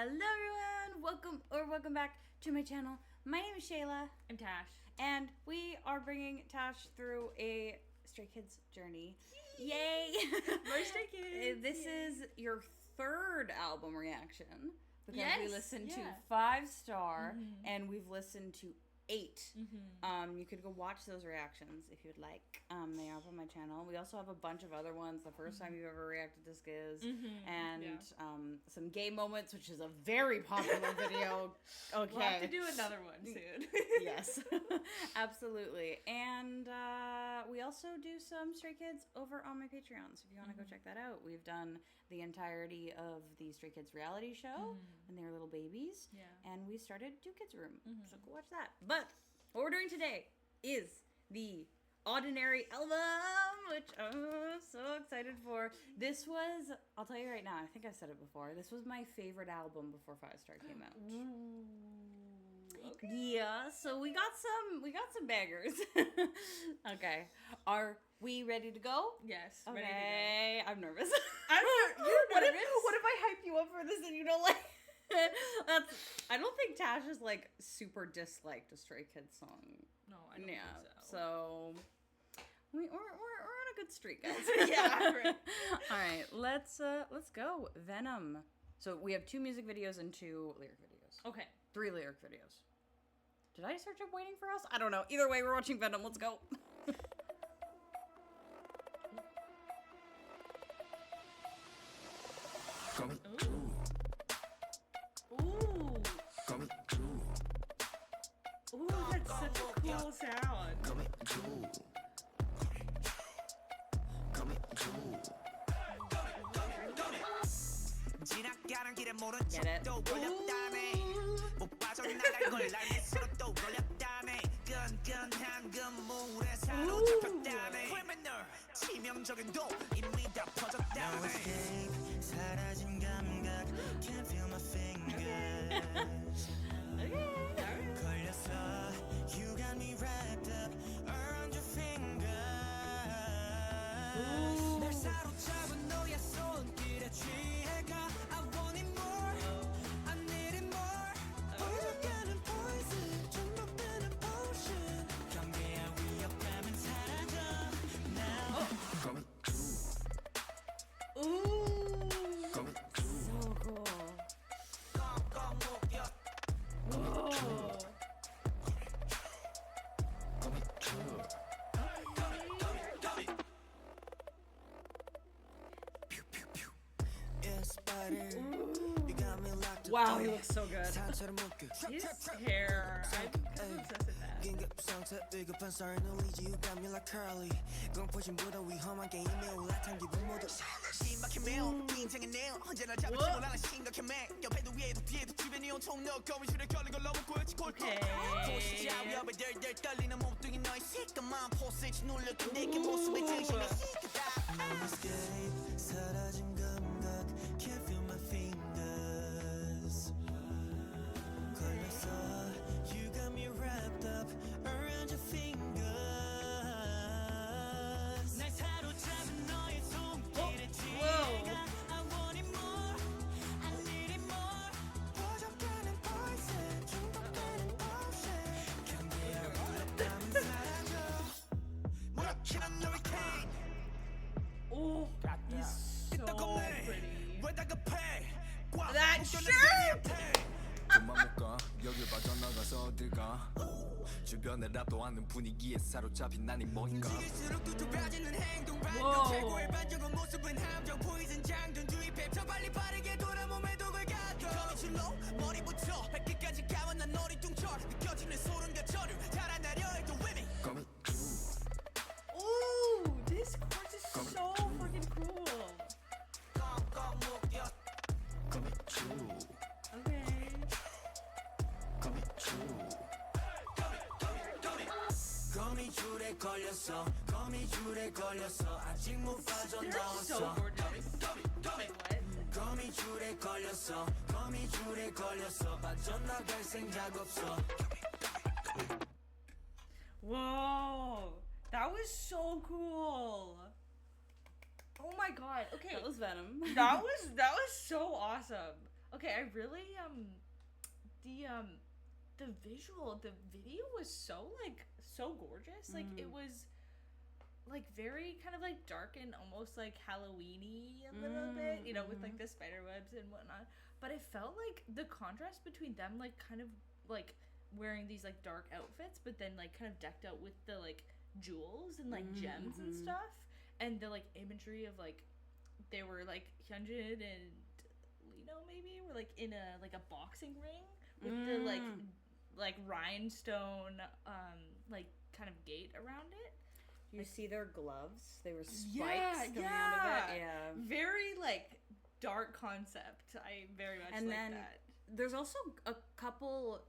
Hello everyone, welcome back to my channel. My name is Shayla. I'm Tash. And we are bringing Tash through a Stray Kids journey. Yay! More Stray Kids! This is your third album reaction. Because we listened to 5 Star and we've listened to 8. You could go watch those reactions if you'd like. They are up on my channel. We also have a bunch of other ones. The first time you've ever reacted to Skiz, and some gay moments, which is a very popular video. Okay, we'll have to do another one soon. Yes, absolutely. And we also do some Stray Kids over on my Patreon. So if you want to go check that out, we've done the entirety of the Stray Kids reality show when they were little babies. Yeah, and we started Do Kids Room. So go watch that. But what we're doing today is the Ordinary album, which I'm so excited for. This was, I'll tell you right now, I think I've said it before, this was my favorite album before 5 Star came out. Ooh, okay. Yeah, so we got some bangers. Okay, are we ready to go? Yes, okay. Ready to go. I'm nervous. You're nervous? What if I hype you up for this and you don't like it? I don't think Tash is like super disliked a Stray Kids song. No, I don't think so we're on a good streak, guys. Yeah, right. All right, let's go. Venom. So we have 2 music videos and 2 lyric videos. Okay. 3 lyric videos. Did I search up Waiting for Us? I don't know. Either way, we're watching Venom. Let's go. Ooh. Ooh, that's such a cool sound. Get it? Wow, he looks so good. His hair, I'm obsessed with that. You got me wrapped up around your fingers. 날 사로잡은 너의 손길에 취해가 I want it more, I need it more. 퍼져가는 poison, 중독되는 potion. 경계하고 있다면 사라져. 몰아치는 hurricane. Oh, he's so pretty. That shirt! 그만 못 가 여길 빠져나가서 어딜 가 주변에 랍도 않는 분위기에 사로잡힌 난이 뭔가 움직일수록 두툼해지는 행동 반동 최고의 반전과 모습은 함정 포이즌 장전 주입해 저 빨리 빠르게 돌아 몸에 독을 가둬 거미줄로 머리부터 발끝까지 감아 난 너리 뚱쳐 느껴지는 소름과 저류 달아나려 해도 위미 Ooh, this chorus is so freaking cool. Okay. 거미줄에 걸렸어 거미줄에 걸렸어 아직 못 빠져나왔어 거미줄에 걸렸어 거미줄에 걸렸어 빠져나갈 생각 없어. Whoa, that was so cool. Oh my god. Okay. That was Venom. that was so awesome. Okay, I really the video was so gorgeous. Like it was like very kind of like dark and almost like Halloween-y a little bit, you know, with like the spider webs and whatnot. But it felt like the contrast between them like kind of like wearing these like dark outfits, but then like kind of decked out with the like jewels and like gems and stuff, and the like imagery of like they were like Hyunjin and Lino maybe were like in a like a boxing ring with the like rhinestone like kind of gate around it. You see their gloves? They were spikes coming out of it. Yeah. Very like dark concept. I very much and like then that. There's also a couple,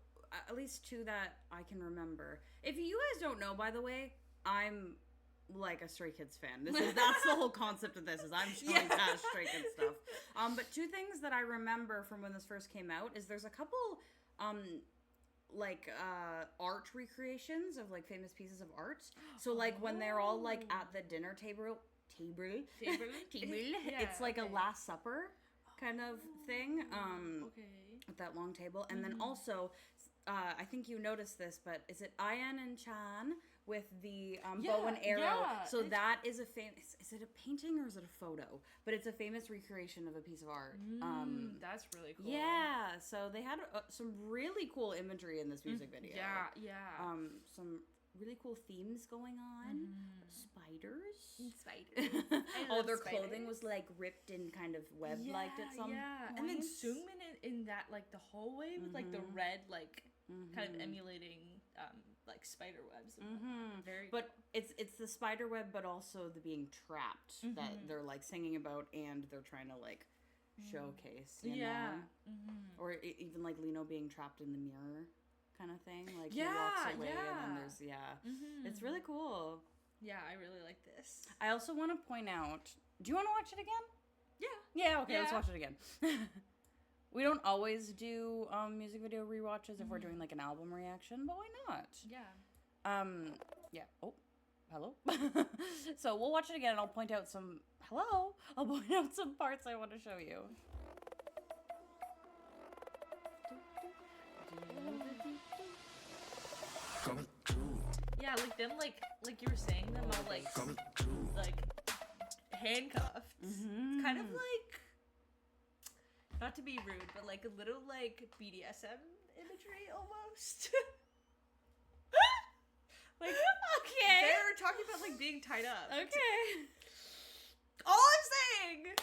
at least two that I can remember. If you guys don't know, by the way, I'm like a Stray Kids fan. That's the whole concept of this, is I'm showing past Stray Kids stuff. But two things that I remember from when this first came out is there's a couple art recreations of like famous pieces of art. So like when they're all like at the dinner table, it's like a Last Supper kind of thing. With that long table, and then also I think you noticed this, but is it Ayan and Chan with the bow and arrow? Yeah. So that is a famous. Is it a painting or is it a photo? But it's a famous recreation of a piece of art. That's really cool. Yeah. So they had some really cool imagery in this music video. Yeah. Some really cool themes going on. Spiders. Oh, their clothing was like ripped and kind of web-like at some points. And then Seungmin in that like the hallway with like the red like kind of emulating like spider webs. Very but it's the spider web, but also the being trapped that they're like singing about, and they're trying to like showcase, you know? Or even like Lino being trapped in the mirror kind of thing, like he walks away and then there's it's really cool. Yeah, I really like this. I also want to point out, do you want to watch it again? Okay, let's watch it again. We don't always do music video rewatches if we're doing like an album reaction, but why not? Oh, hello. So we'll watch it again, and I'll point out some parts I want to show you. Yeah, like them, like you were saying, them all like handcuffed. It's kind of like, not to be rude, but like a little like BDSM imagery almost. Like, Okay. they're talking about like being tied up. Okay. All I'm saying.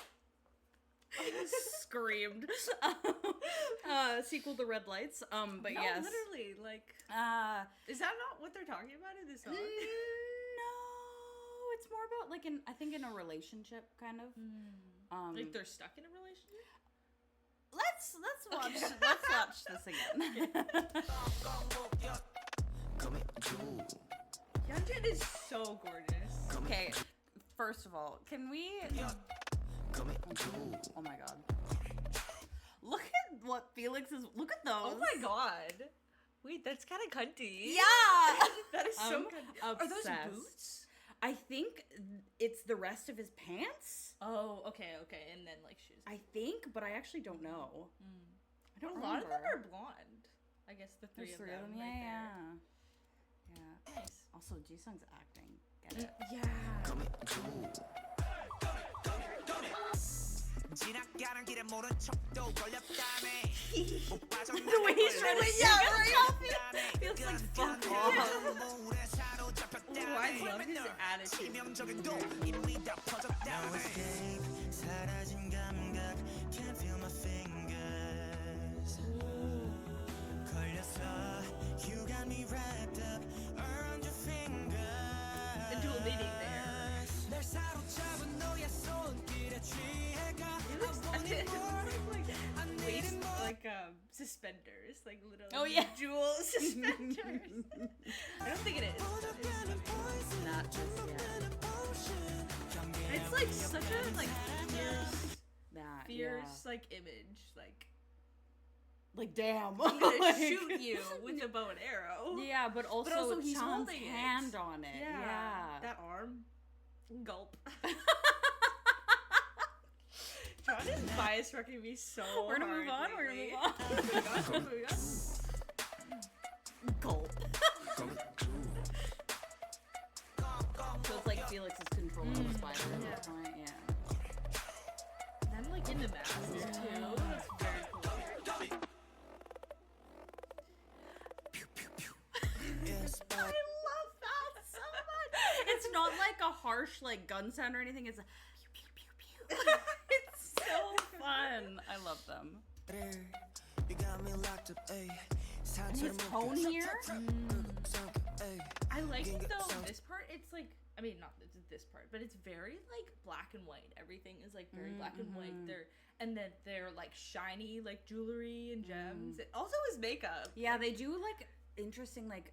Screamed. Sequel to Red Lights. But No, yes. literally, like. Is that not what they're talking about in this song? No, it's more about like I think in a relationship kind of. Like they're stuck in a relationship? Let's watch this again. Hyunjin is so gorgeous. Okay, first of all, can we? Oh my god! Look at what Felix is. Look at those. Oh my god! Wait, that's kind of cunty. Yeah, That is so cunty. Are those obsessed. boots? I think it's the rest of his pants. Oh, okay, and then like shoes. I think, but I actually don't know. I don't A remember. lot of them are blonde. I guess the three There's of three them. of them. Right Yeah. there. Nice. Also, Jisung's acting. Get it? Yeah. 지나가는 길에 모른 척도 걸렸다네 못 빠져나갈 The way he's trying to 걸렸다네. sing it feels like fuck off. 물에 사로잡혔다네. Oh, I love his attitude. 치명적인 도 이미 다 퍼졌다네. 사라진 감각 Can't feel my fingers 걸렸어 You got me wrapped up around your fingers The dual meaning there. 날 사로잡은 너의 손길에 취해가 like suspenders, like little Oh, yeah. jewel suspenders. I don't think it is. Not just yet. It's like such a like That. fierce like image. Like damn. I'm gonna Like- shoot you with a bow and arrow. Yeah, but also, he's Chan's holding it. hand on it. Yeah. That arm. Gulp. Sean is bias wrecking me so We're gonna hard move on. We're lately. gonna move on. Gulp. So it's like Felix is controlling the spider at this point. Yeah. And like in the masks too. That's very cool. I love that so much. It's not like a harsh like gun sound or anything. It's a pew pew pew pew. It's so fun. I love them. And his tone here. I like it though. This part, it's like, I mean, not this part, but it's very like black and white. Everything is like very black and white. They're like shiny, like jewelry and gems. Also his makeup. Yeah, they do like interesting like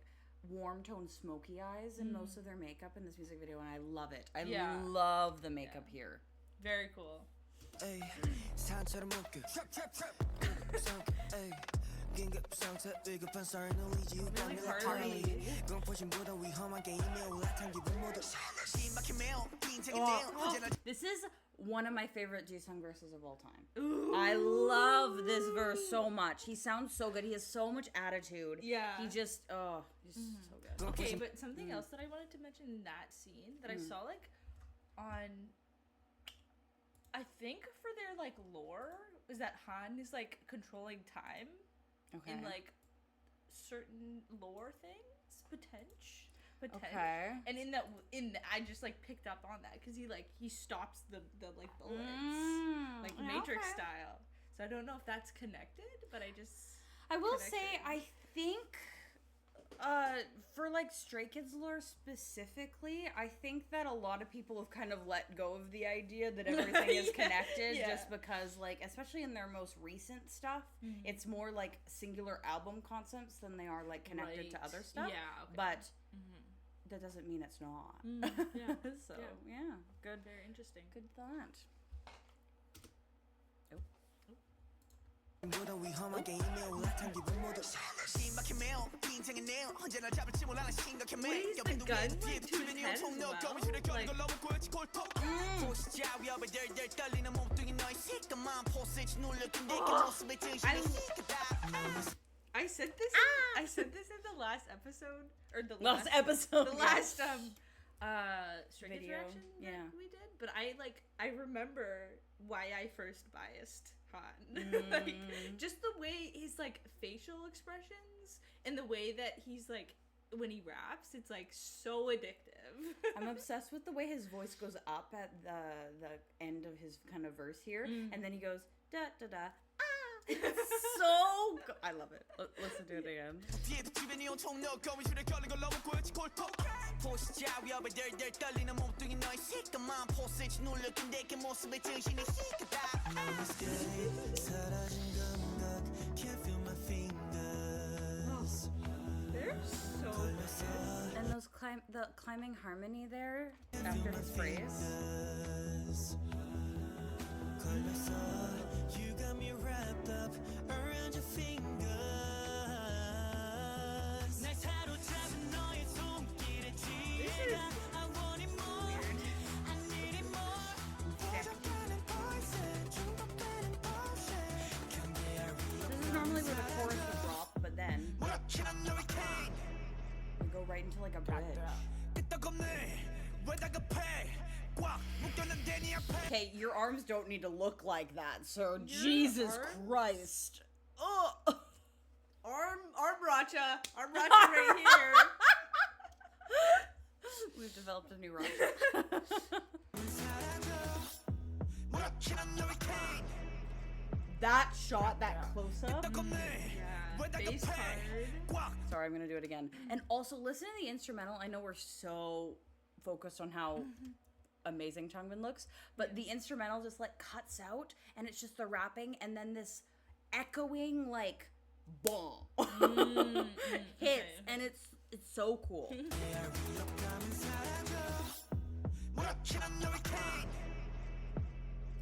warm tone smoky eyes in most of their makeup in this music video, and I love it. I love the makeup here. Very cool. This is one of my favorite Jisung verses of all time. Ooh. I love this verse so much. He sounds so good. He has so much attitude. Yeah. He just, he's so good. Okay, but something else that I wanted to mention in that scene that I saw like on, I think for their like lore, is that Han is like controlling time. Okay. In like certain lore things, potential. Okay. And I just like picked up on that because he stops the like bullets, like Matrix style. So I don't know if that's connected, but I will say I think for like Stray Kids lore specifically, I think that a lot of people have kind of let go of the idea that everything is connected just because like, especially in their most recent stuff, it's more like singular album concepts than they are like connected to other stuff. Yeah. Okay. But that doesn't mean it's not. Yeah. So yeah. Good. Very interesting. Good thought. What is the gun like to his head as well? I said this. I said this in the last episode, or the last episode. The last Stray Kids reaction that we did. But I remember why I first biased Han. Like just the way his like facial expressions and the way that he's like when he raps, it's like so addictive. I'm obsessed with the way his voice goes up at the end of his kind of verse here, and then he goes da da da. It's so good. I love it. Listen to it again. They're so good. And the climbing harmony there after his phrase. You got me wrapped up around your fingers. 날 사로잡은 너의 손길에 지나. I want it more. I need it more. 부족하는 poison, 중독되는 potion. This is normally where the chorus would drop, but then we go right into like a bridge. Okay, your arms don't need to look like that, so Jesus Christ. Oh, arm racha right here. We've developed a new racha. That shot, that close up. Bass card. Sorry, I'm gonna do it again. And also, listen to the instrumental. I know we're so focused on how amazing Changbin looks, but the instrumental just like cuts out, and it's just the rapping, and then this echoing like boom hits, and it's so cool. And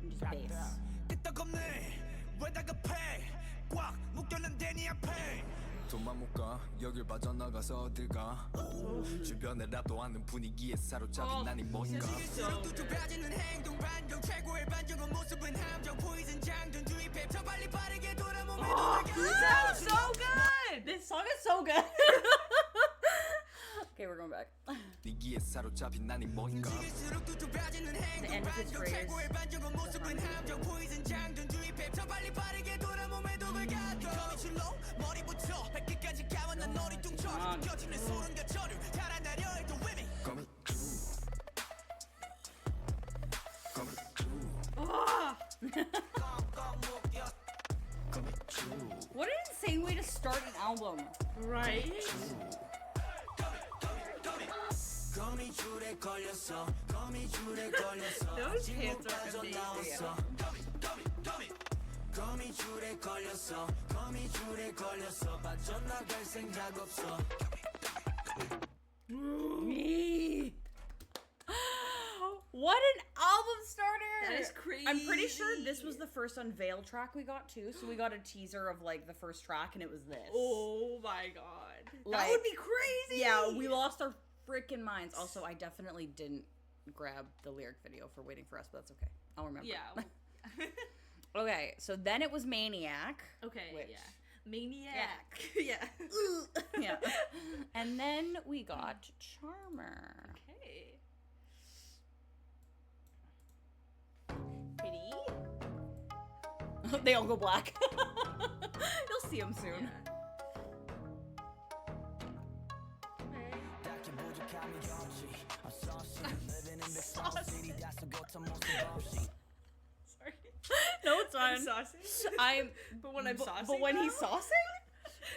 just bass. 돈만 못 가 여길 빠져나가서 어딜 가 주변에 랍도 않는 분위기에 사로잡힌 난이 뭔가 So good. 좁혀지는 행동 반경 최고의 반전과 모습은 함정 포이즌 장전 주입해 더 빨리 빠르게 돌아 몸에 This sounds so good. This song is so good. Okay, we're going back. 분위기에 사로잡힌 난이 뭔가 The end of his phrase. 최고의 반전과 모습은 함정 포이즌 장전 주입해 더 빨리 빠르게 돌아 몸에 독을 가둬 거미줄로 머리부터 발끝까지 감아 난 너리 뚱처럼 느껴지는 소름과 저류 달아나려 해도 위미 What an insane way to start an album. Right? 거미줄에 걸렸어 거미줄에 걸렸어 Those pants are amazing. 거미줄에 걸렸어 거미줄에 걸렸어 빠져나갈 생각 없어 What an album starter! That is crazy. I'm pretty sure this was the first Unveil track we got too. So we got a teaser of like the first track, and it was this. Oh my god. Like- That would be crazy. Yeah, we lost our freaking minds. Also, I definitely didn't grab the lyric video for Waiting for Us, but that's okay. I'll remember. Yeah. Okay, so then it was Maniac. Okay, Which- yeah. Maniac. Yeah. Yeah. And then we got Charmer. Okay. Pretty. They all go black. You'll see them soon. Yeah. Sorry. No, it's I'm fine. saucing. I'm. But when I'm saucing, But when though? he's saucing,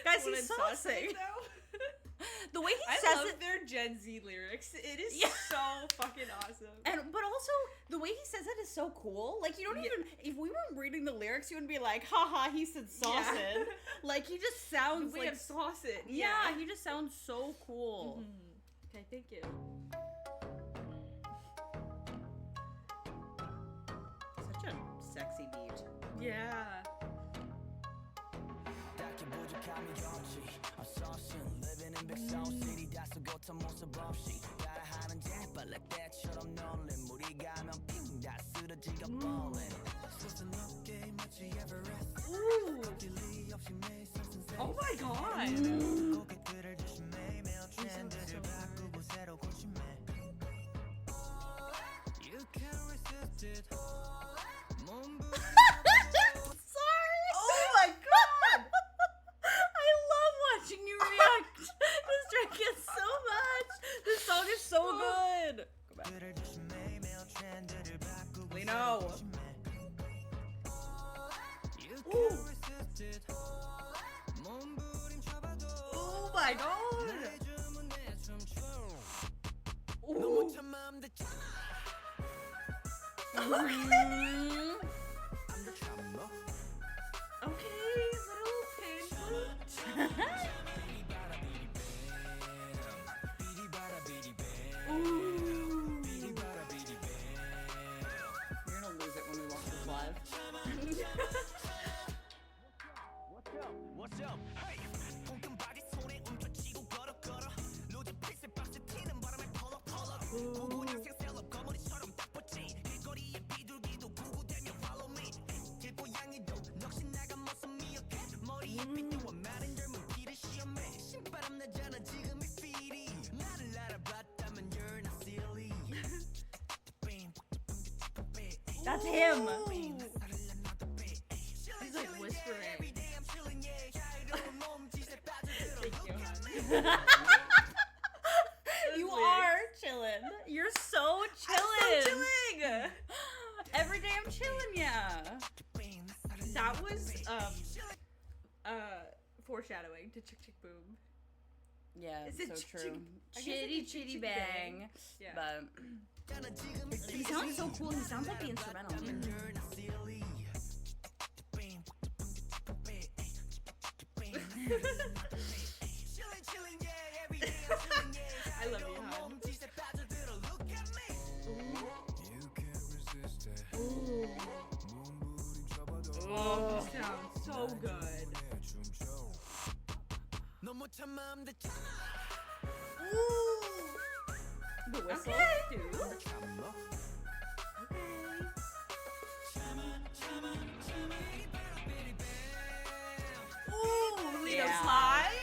guys, When he's I'm saucing. though. The way he I says love it, their Gen Z lyrics. It is Yeah. so fucking awesome. but also the way he says it is so cool. Like you don't Yeah. even. If we were reading the lyrics, you wouldn't be like, "Haha, he said saucing." Yeah. Like he just sounds We like. have sauce it. Yeah, he just sounds so cool. Mhm. Okay, thank you. Such a sexy beat. Yeah. Ooh. Oh my god. Sorry. Oh my god. I love watching you react to Stray Kids so much. This song is so good. Go back. We know. Ooh. Oh my god. Ooh. Mm. Okay, little painful. Ooh. You're gonna lose it when we watch this live. What's up? Hey! 엉뚱 바지 손에 움켜쥐고 걸어 로즈 핏을 박스 튀는 바람에 펄럭펄럭 고고냥 생셀럽 거머리처럼 딱 붙지 길거리에 비둘기도 구구대며 follow me 길고양이도 넋이 나간 모습 미역해 머리에 빗대와 마른 젊은 피를 시험해 신바람 나잖아 지금 이 필이 나를 알아봤다면 you're not silly That's him. He's like whispering. You are chillin'. You're so chillin'. Chilling. Every day I'm chillin', yeah. That was foreshadowing to Chick Chick Boom. Yeah, Is it's it so chick- true. I guess Chitty it's chitty chick bang. bang. Yeah. But he sounds so cool. He sounds like the instrumental. I love you, hon. Oh, this sounds so good. 너못 참아 맘대 참아 The whistle. Okay, dude. 참아 Okay. Ooh, Leo Yeah. slide.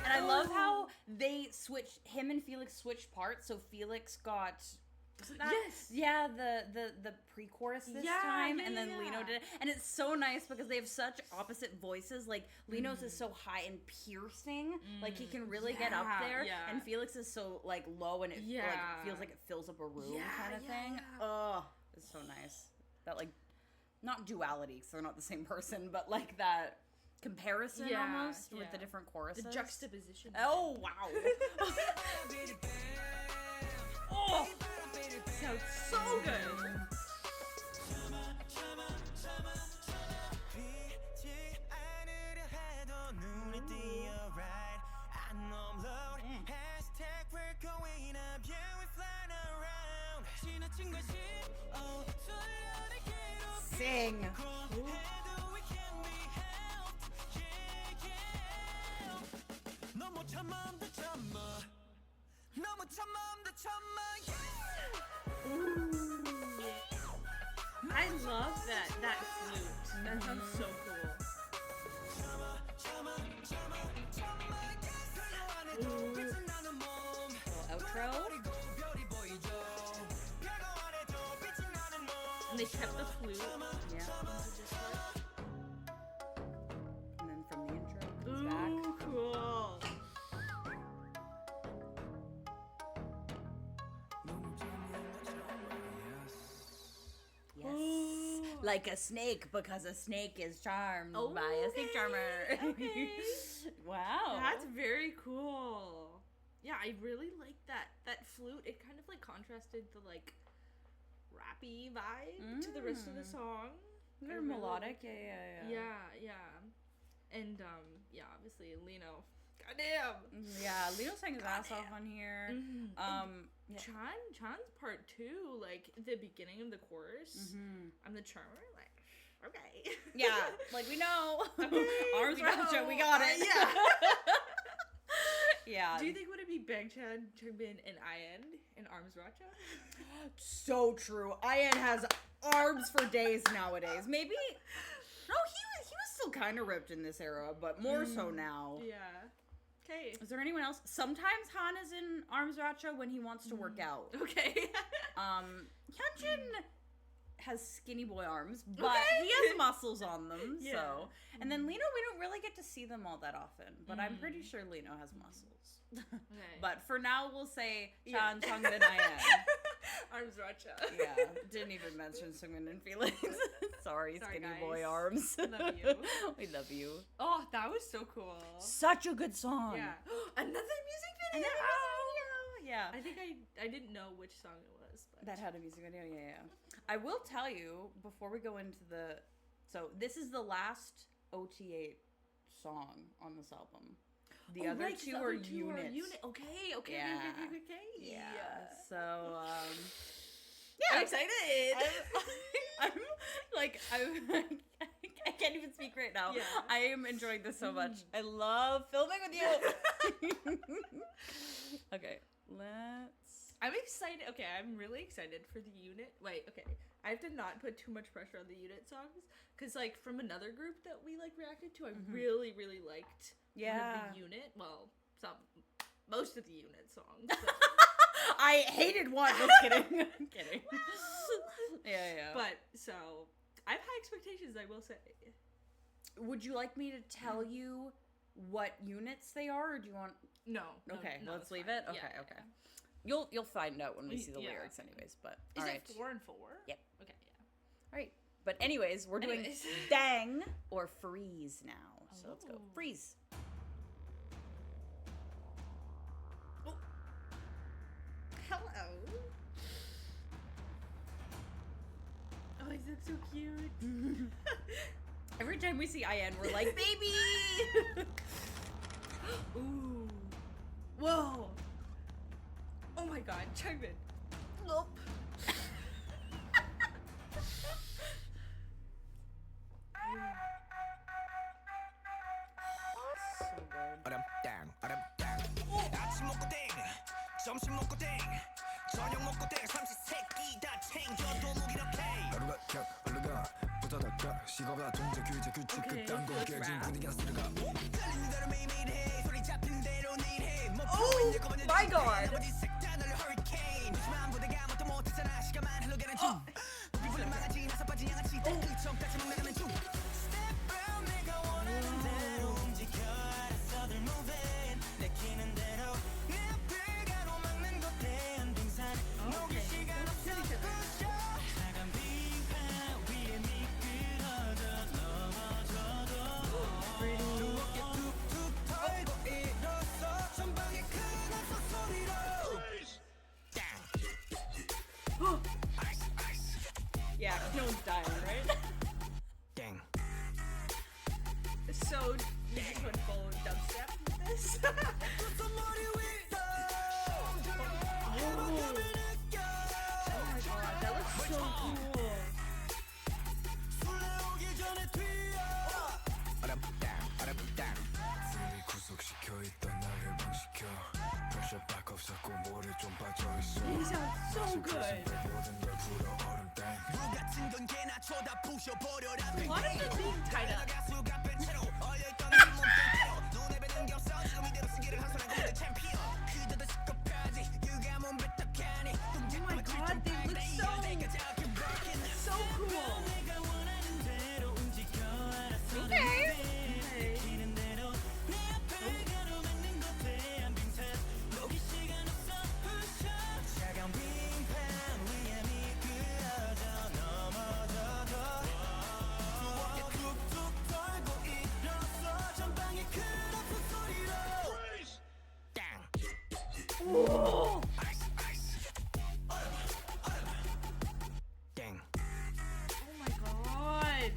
And I love how they switched, him and Felix switched parts. So Felix got, wasn't that? Yes. Yeah, the pre-chorus this Yeah, time, yeah, and then yeah. Lino did it. And it's so nice because they have such opposite voices. Like, Lino's is so high and piercing. Like, he can really get up Yeah, there. yeah. And Felix is so, like, low and it Yeah. like feels like it fills up a room Yeah, kind of yeah, thing. yeah. Oh, it's so nice. That, like, not duality, because they're not the same person, but, like, that comparison Yeah, almost with yeah. the different choruses. The juxtaposition. Oh, wow. Oh, sounds so good. 비지 않으려 해도 눈에 띄어 right I know I'm loud Hashtag we're going up Yeah we're flying around 지나친 관심 Oh 돌려내기로 Sing. 해도 we can be helped Yeah yeah 너못 참아 맘대 참아 너못 참아 맘대 참아 I love that flute. That sounds so cool. Outro. And they kept the flute. Yeah. And then from the intro comes back. Ooh, cool. Yes. Like a snake, because a snake is charmed Oh, by a snake charmer. okay. Wow. That's very cool. Yeah, I really like that flute. It kind of like contrasted the like rappy vibe to the rest of the song. Very I really melodic. like- Yeah. Yeah. And yeah, obviously Lino. Goddamn. Yeah, Leo sang his ass off on here. Mhm. Yeah. Chan's part too, like the beginning of the chorus. Mhm. I'm the charmer, like, okay. Yeah, like we know. Okay, Arms we around know. you, we got it. Yeah. Yeah. Do you think would it be Bangchan, Changbin, and Ian in Arms Racha? So true. Ian has arms for days nowadays. Maybe. No, he was still kind of ripped in this era, but more so now. Yeah. Okay. Is there anyone else? Sometimes Han is in Arms Racha when he wants to work out. Okay. Hyunjin has skinny boy arms, but Okay. he has muscles on them. Yeah. So, and then Lino, we don't really get to see them all that often, but I'm pretty sure Lino has muscles. Okay. But for now, we'll say Yeah. Chan, Changmin, and Ian. Arms Racha. Yeah, didn't even mention Sungmin and Felix. Sorry, Sorry, skinny guys. boy arms. Love you. We love you. Oh, that was so cool. Such a good song. Yeah. Another music video. Another music video. Yeah. I think I didn't know which song it was, but That had a music video, yeah. I will tell you, before we go into the... So, this is the last OT8 song on this album. The other right, two the are other two units. Okay. Yeah. Okay. Yeah. So, I'm excited. I'm like, I can't even speak right now. Yeah. I am enjoying this so much. I love filming with you. Okay, let's... I'm excited. Okay, I'm really excited for the unit. Wait, okay. I have to not put too much pressure on the unit songs, because like from another group that we like reacted to, I really liked one Yeah. of the unit. Well, most of the unit songs. But, I hated one. Just kidding. I'm kidding. Yeah. but so I have high expectations. I will say. Would you like me to tell you what units they are, or do you want... No. Okay, no, let's it's leave fine. it? Okay, Yeah, okay. yeah. You'll find out when we see the Yeah. lyrics anyways, but... Is alright. it 4 and 4? Yep. Okay. Yeah. Alright. But anyways, we're doing Anyways. Dang or Freeze now. So let's go. Oh. Freeze. Hello. Oh, he looks so cute. Every time we see Ian, we're like, baby! Ooh. Whoa. Oh my god, Changmin. Nope. 땅 아침 먹고 땡 점심 먹고 땡 저녁 먹고 땡 삼시세끼 다 챙겨도 무기력해 하루가 켜 얼른가 부서닥쳐 식어가 동작 규제 규칙 Okay, 그딴 거 that's 깨진 rap. 분위기가 쓰러가 떨리는 대로 매일매일 해 소리 잡힌 대로 내일 해 Oh my god. 나머지 색다 널 허리케인 하지만 부대가 아무것도 못했잖아 시간만 흘러가는 중 비불린 망아지 나서 빠진 양아치 끝점까지 막 나가는 중 Step out 내가 원하는 대로 움직여 알았어들 moving 내키는 대로 내 앞을 가로막는 거대한 빙산 녹일 시간 없어 부셔 차가운 빙판 위에 미끄러져 넘어져도 두 어깨 툭툭 털고 일어서 전방에 큰 악성 소리로 아이스 아이스 Yeah, no one's dying, right? 땡 So, you just went full dubstep with this? 머리 위로 Oh my god, that looks so cool. 술래오기 전에 튀어 아랍땅 분위 구속시켜 있던 날 해방시켜 프레셔 박 없었고 모래 좀 빠져있어 He sounds so good. 모든 걸 풀어 얼음땡 물 같은 건 개나 쳐다 부셔버려라 A lot of them being tied up. 가수가 뺀 채로 얼려있던 내 몸뚱이로 눈에 뵈는 게 없어 지금 이대로 쓰기를 한 손에 고문의 챔피언 그저도 시급하지 유가 몸 뱉떡하니 Oh my god, they look so cool. Okay. Whoa. 땡 Oh my god.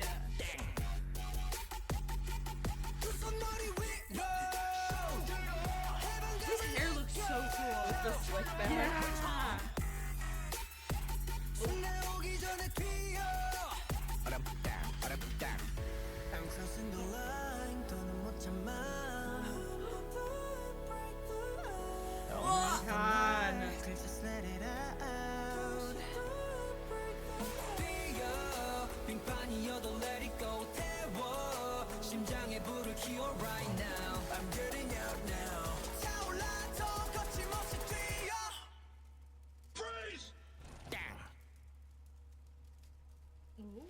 His hair looks so cool. With the slick back. Yeah. 술래오기 전에 튀어 아랍땅 I'm crossing the line 더는 못 참아 Oh my god. Just let it out 뛰어 빙판이어도 let it go 태워 심장에 불을 키워 right now I'm getting out now 타올라 더 거침없이 뛰어 Freeze 땅 Ooh.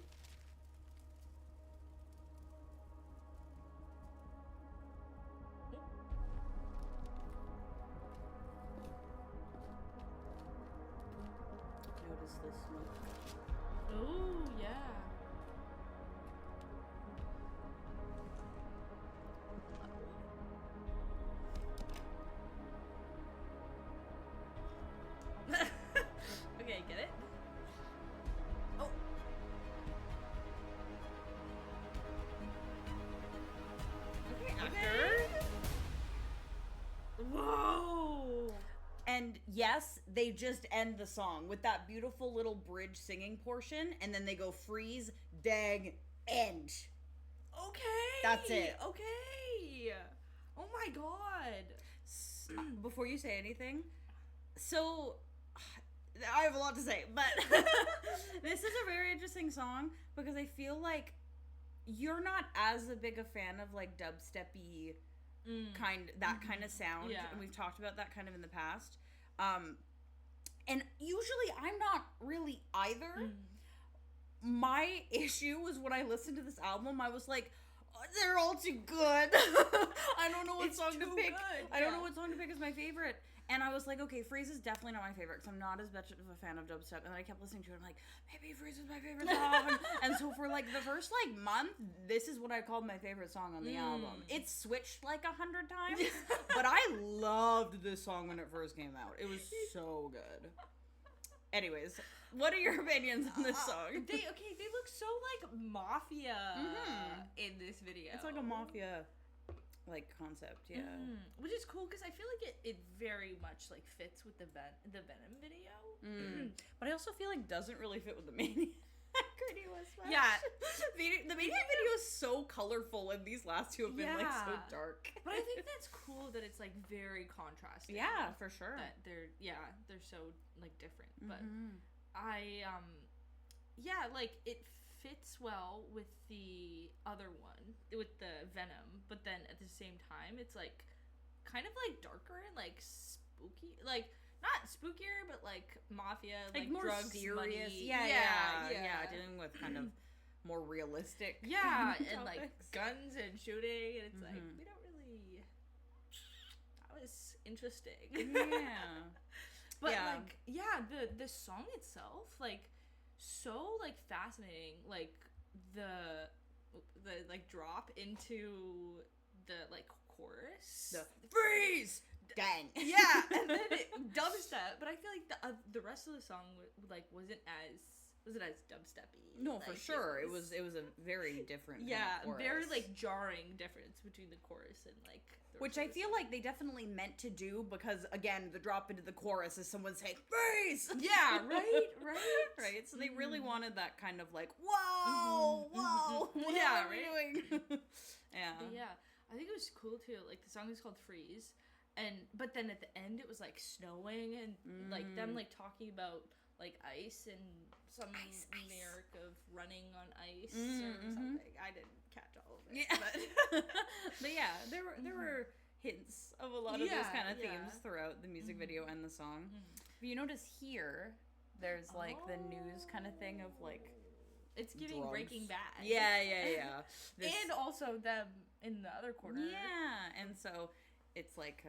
Notice the smoke. Ooh, yeah. Okay, get it? Oh. Okay, actor. Whoa. And yes, they just end the song with that beautiful little bridge singing portion, and then they go freeze, dang, end. Okay. That's it. Okay. Oh my god. Before you say anything, so I have a lot to say, but this is a very interesting song because I feel like you're not as a big a fan of like dubstep-y kind of sound, Yeah. and we've talked about that kind of in the past. And usually I'm not really either. My issue was when I listened to this album, I was like, oh, they're all too good. I don't know what It's song to too pick. good, I don't yeah. know what song to pick as my favorite. And I was like, okay, Freeze is definitely not my favorite because I'm not as much of a fan of dubstep. And then I kept listening to it. I'm like, maybe Freeze is my favorite song. And so for like the first like month, this is what I called my favorite song on the album. It switched like 100 times, but I loved this song when it first came out. It was so good. Anyways, what are your opinions on this song? They look so like mafia in this video. It's like a mafia like concept, yeah. Which is cool because I feel like it very much like fits with the Venom video. But I also feel like doesn't really fit with the Maniac video was smashed. Yeah. The Maniac video is so colorful, and these last two have been like so Yeah. dark. But I think that's cool that it's like very contrasting. Yeah, for sure. That they're so like different. But Mhm. I like it fits well with the other one, with the Venom, but then at the same time it's like kind of like darker and like spooky, like not spookier but like mafia, like more drugs, serious. money. Yeah, dealing with kind of more realistic. Yeah, and like topics. guns and shooting, and it's like Mhm. we don't really. That was interesting. Yeah. But Yeah. like the song itself, like so like fascinating, like the like drop into the like chorus. The freeze! Gang. Yeah, and then dubstep, but I feel like the rest of the song wasn't as dubsteppy. No, like, for sure. It was a very different kind of chorus. very like jarring difference between the chorus and like the Which rest I of the feel song. like they definitely meant to do, because again, the drop into the chorus is someone saying freeze. Yeah, right. Right. So they really wanted that kind of like whoa, whoa, what Yeah, are we right. doing? Yeah. But yeah, I think it was cool too. Like the song is called Freeze, but then at the end it was like snowing and like them like talking about like ice and some Ice. lyric of running on ice or something. I didn't catch all of it. Yeah. But But yeah, there were hints of a lot of those Yeah, kind of yeah. themes throughout the music video and the song. But you notice here, there's like the news kind of thing of like it's giving drugs. Breaking Bad. Yeah. This- And also them in the other corner. yeah, and so it's like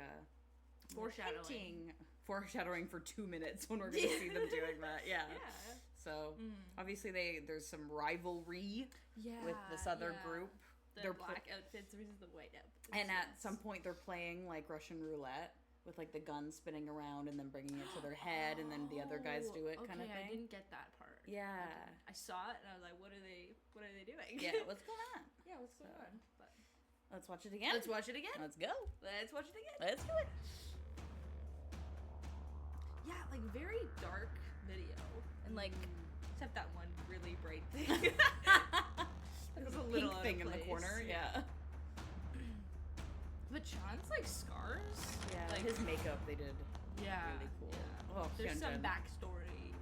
Foreshadowing. foreshadowing for 2 minutes when we're gonna see them doing that. Yeah. Yeah. So obviously there's some rivalry Yeah. with this other yeah. group. The They're black outfits versus the white outfits. And at yes. some point, they're playing like Russian roulette with like the gun spinning around and then bringing it to their head, and then the other guys do it, kind of Okay, I thing. didn't get that part. Yeah. I saw it and I was like, what are they doing? Yeah. What's going on? Yeah, what's going on? But Let's watch it again. let's watch it again. Let's go. Let's watch it again. Let's do it. Yeah, like very dark video, and like except that one really bright thing. There's was a a little pink out thing of in the place, corner. Yeah. But Sean's like scars. Yeah. Like His makeup they did yeah, really cool. yeah. Oh, There's some Hyunjin. backstory.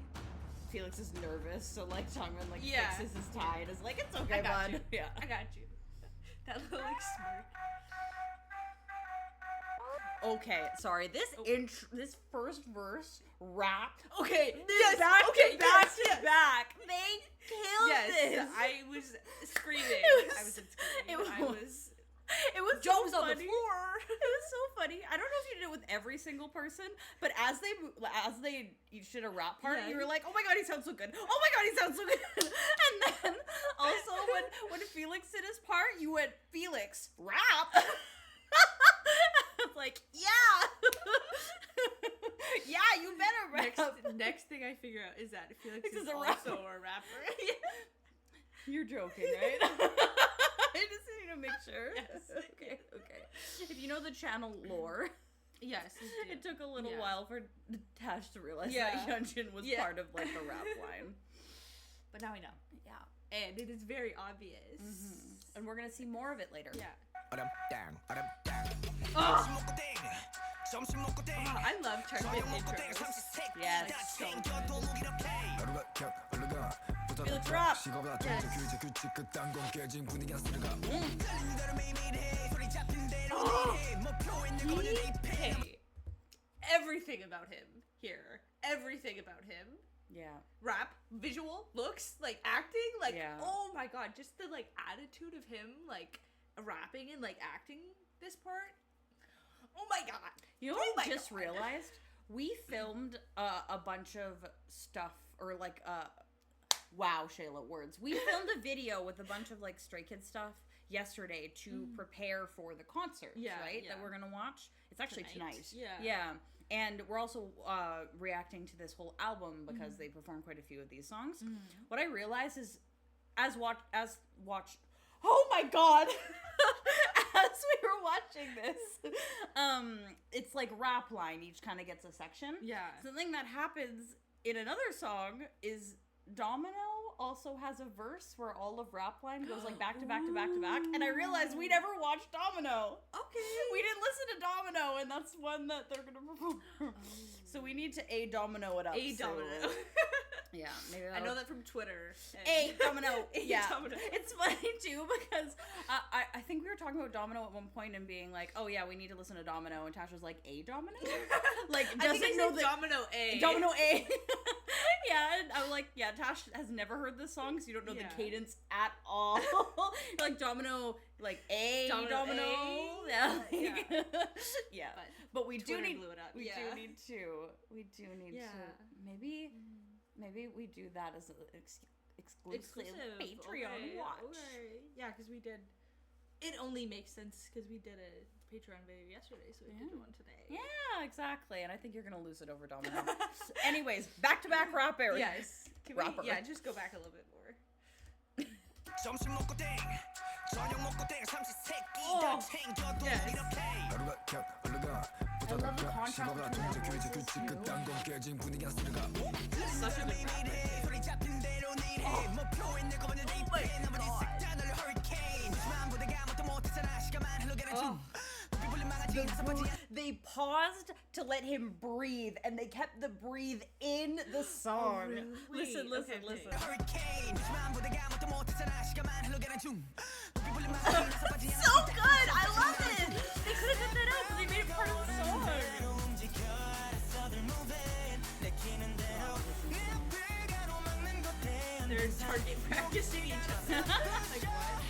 Felix is nervous, so like Changmin like Yeah. fixes his tie and is like, "It's okay, I got bud." you. Yeah. I got you. That little like smirk. Okay, sorry. This first verse rap. Okay. Yes. Back Okay. Back yes. to back. They killed this. Yes, I was screaming. It I was- wasn't screaming. it I was- was. It was Joe so was on the funny. floor. It was so funny. I don't know if you did it with every single person, but as they each did a rap part, Yeah. you were like, "Oh my god, he sounds so good! Oh my god, he sounds so good!" And then also when Felix did his part, you went, "Felix, rap!" I was like, "Yeah, yeah, you better rap." Next thing I figure out is that Felix This is is a also rapper. a rapper. You're joking, right? I just need to make sure. Yes. Okay. If you know the channel lore, Yes. it took a little Yeah. while for Tash to realize Yeah. that Hyunjin was Yeah. part of like the rap line. But now we know. Yeah. And it is very obvious. And we're gonna see more of it later. Yeah. 아람 땅 아람 땅 Oh, 점심 먹고 땡 점심 먹고 땡 I love Charmin 저녁 먹고 땡 intros. 삼시세끼 Yes, 다 so 챙겨 도둑 이렇게 하루가 켜 올라가 Felix rap. 식어봐 Yes. 동작 규제 규칙 그딴 건 깨진 분위기가 쓰러가 달리는 대로 매일매일 해 소리 잡힌 대로 해 목표 있는 거는 입해 Hey, everything about him here. Everything about him. Yeah. Rap, visual, looks, like acting, like Yeah. oh my god, just the like attitude of him like rapping and like acting this part. Oh my god. You know Oh what I my just God. realized? We filmed a bunch of stuff, or like wow, Shayla, words. We filmed a video with a bunch of like Stray Kids stuff yesterday to prepare for the concert, Yeah, right? yeah. That we're gonna watch. It's actually tonight. Yeah. Yeah. And we're also reacting to this whole album because they perform quite a few of these songs. What I realized is, as watch, oh my god, as we were watching this, it's like rap line. Each kind of gets a section. Yeah. Something that happens in another song is Domino also has a verse where all of Rapline goes like back to back to back to back, and I realized we never watched Domino. Okay. We didn't listen to Domino, and that's one that they're gonna perform. So we need to Domino it up. A Domino. Yeah, maybe I know that from Twitter. Domino. Yeah, Domino. it's funny too because I think we were talking about Domino at one point and being like, oh yeah, we need to listen to Domino, and Tash was like, a Domino, like doesn't know the Domino A. Domino A. Yeah, and I'm like, yeah, Tash has never heard this song, so you don't know the cadence at all. Like Domino, like A, Domino. A. Yeah, yeah. But we Twitter do need, blew it up. we do need to maybe we do that as an exclusive Patreon watch. Okay. Yeah, because we did. It only makes sense because we did a Patreon video yesterday, so we could do one today. Yeah, exactly. And I think you're gonna lose it over Domino. Anyways, back rap area. Yes. Can we, just go back a little bit more. 점심 먹고 땡 저녁 먹고 땡 삼시세끼 다 챙겨도 이렇게 하루가 겨 흘러가 보다가 식어가 통제 규제 규칙 그딴 건 깨진 분위기나 쓰러가 Such a good rapper. 소리 잡힌 대로 니래 목표에 내 거만을 대입해 나머지 싹다 널 허리케인 하지만 부대가 뭣도 못했잖아 시간만 흘러가는 중 They paused to let him breathe, and they kept the breathe in the song. Really? Listen. hurricane 하지만 부대가 뭣도 못했잖아 시간만 흘러가는 중 So good! I love it! They could have cut that out, but they made it part of the song. They're target practicing each other. Like what?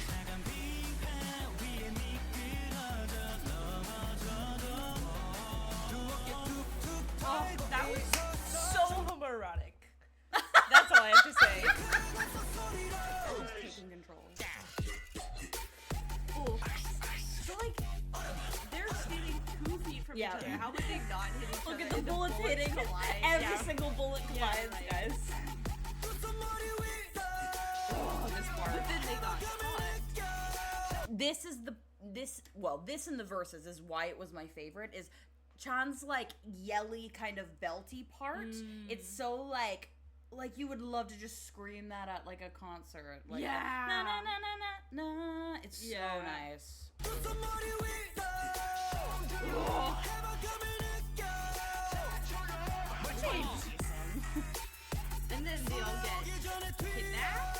Oh, that was so homoerotic. That's all I have to say. Who's taking control? Ooh. So like, they're standing 2 feet from each other. How would they not hit each other? Look at the bullets hitting. Collide? Every single bullet collides, right. guys. Oh, this part. But then they got caught. This in the verses is why it was my favorite, is Chan's like yelly kind of belty part. It's so like you would love to just scream that at like a concert. Like, Yeah. Na na na na na na. It's so nice. And then they all get kidnapped.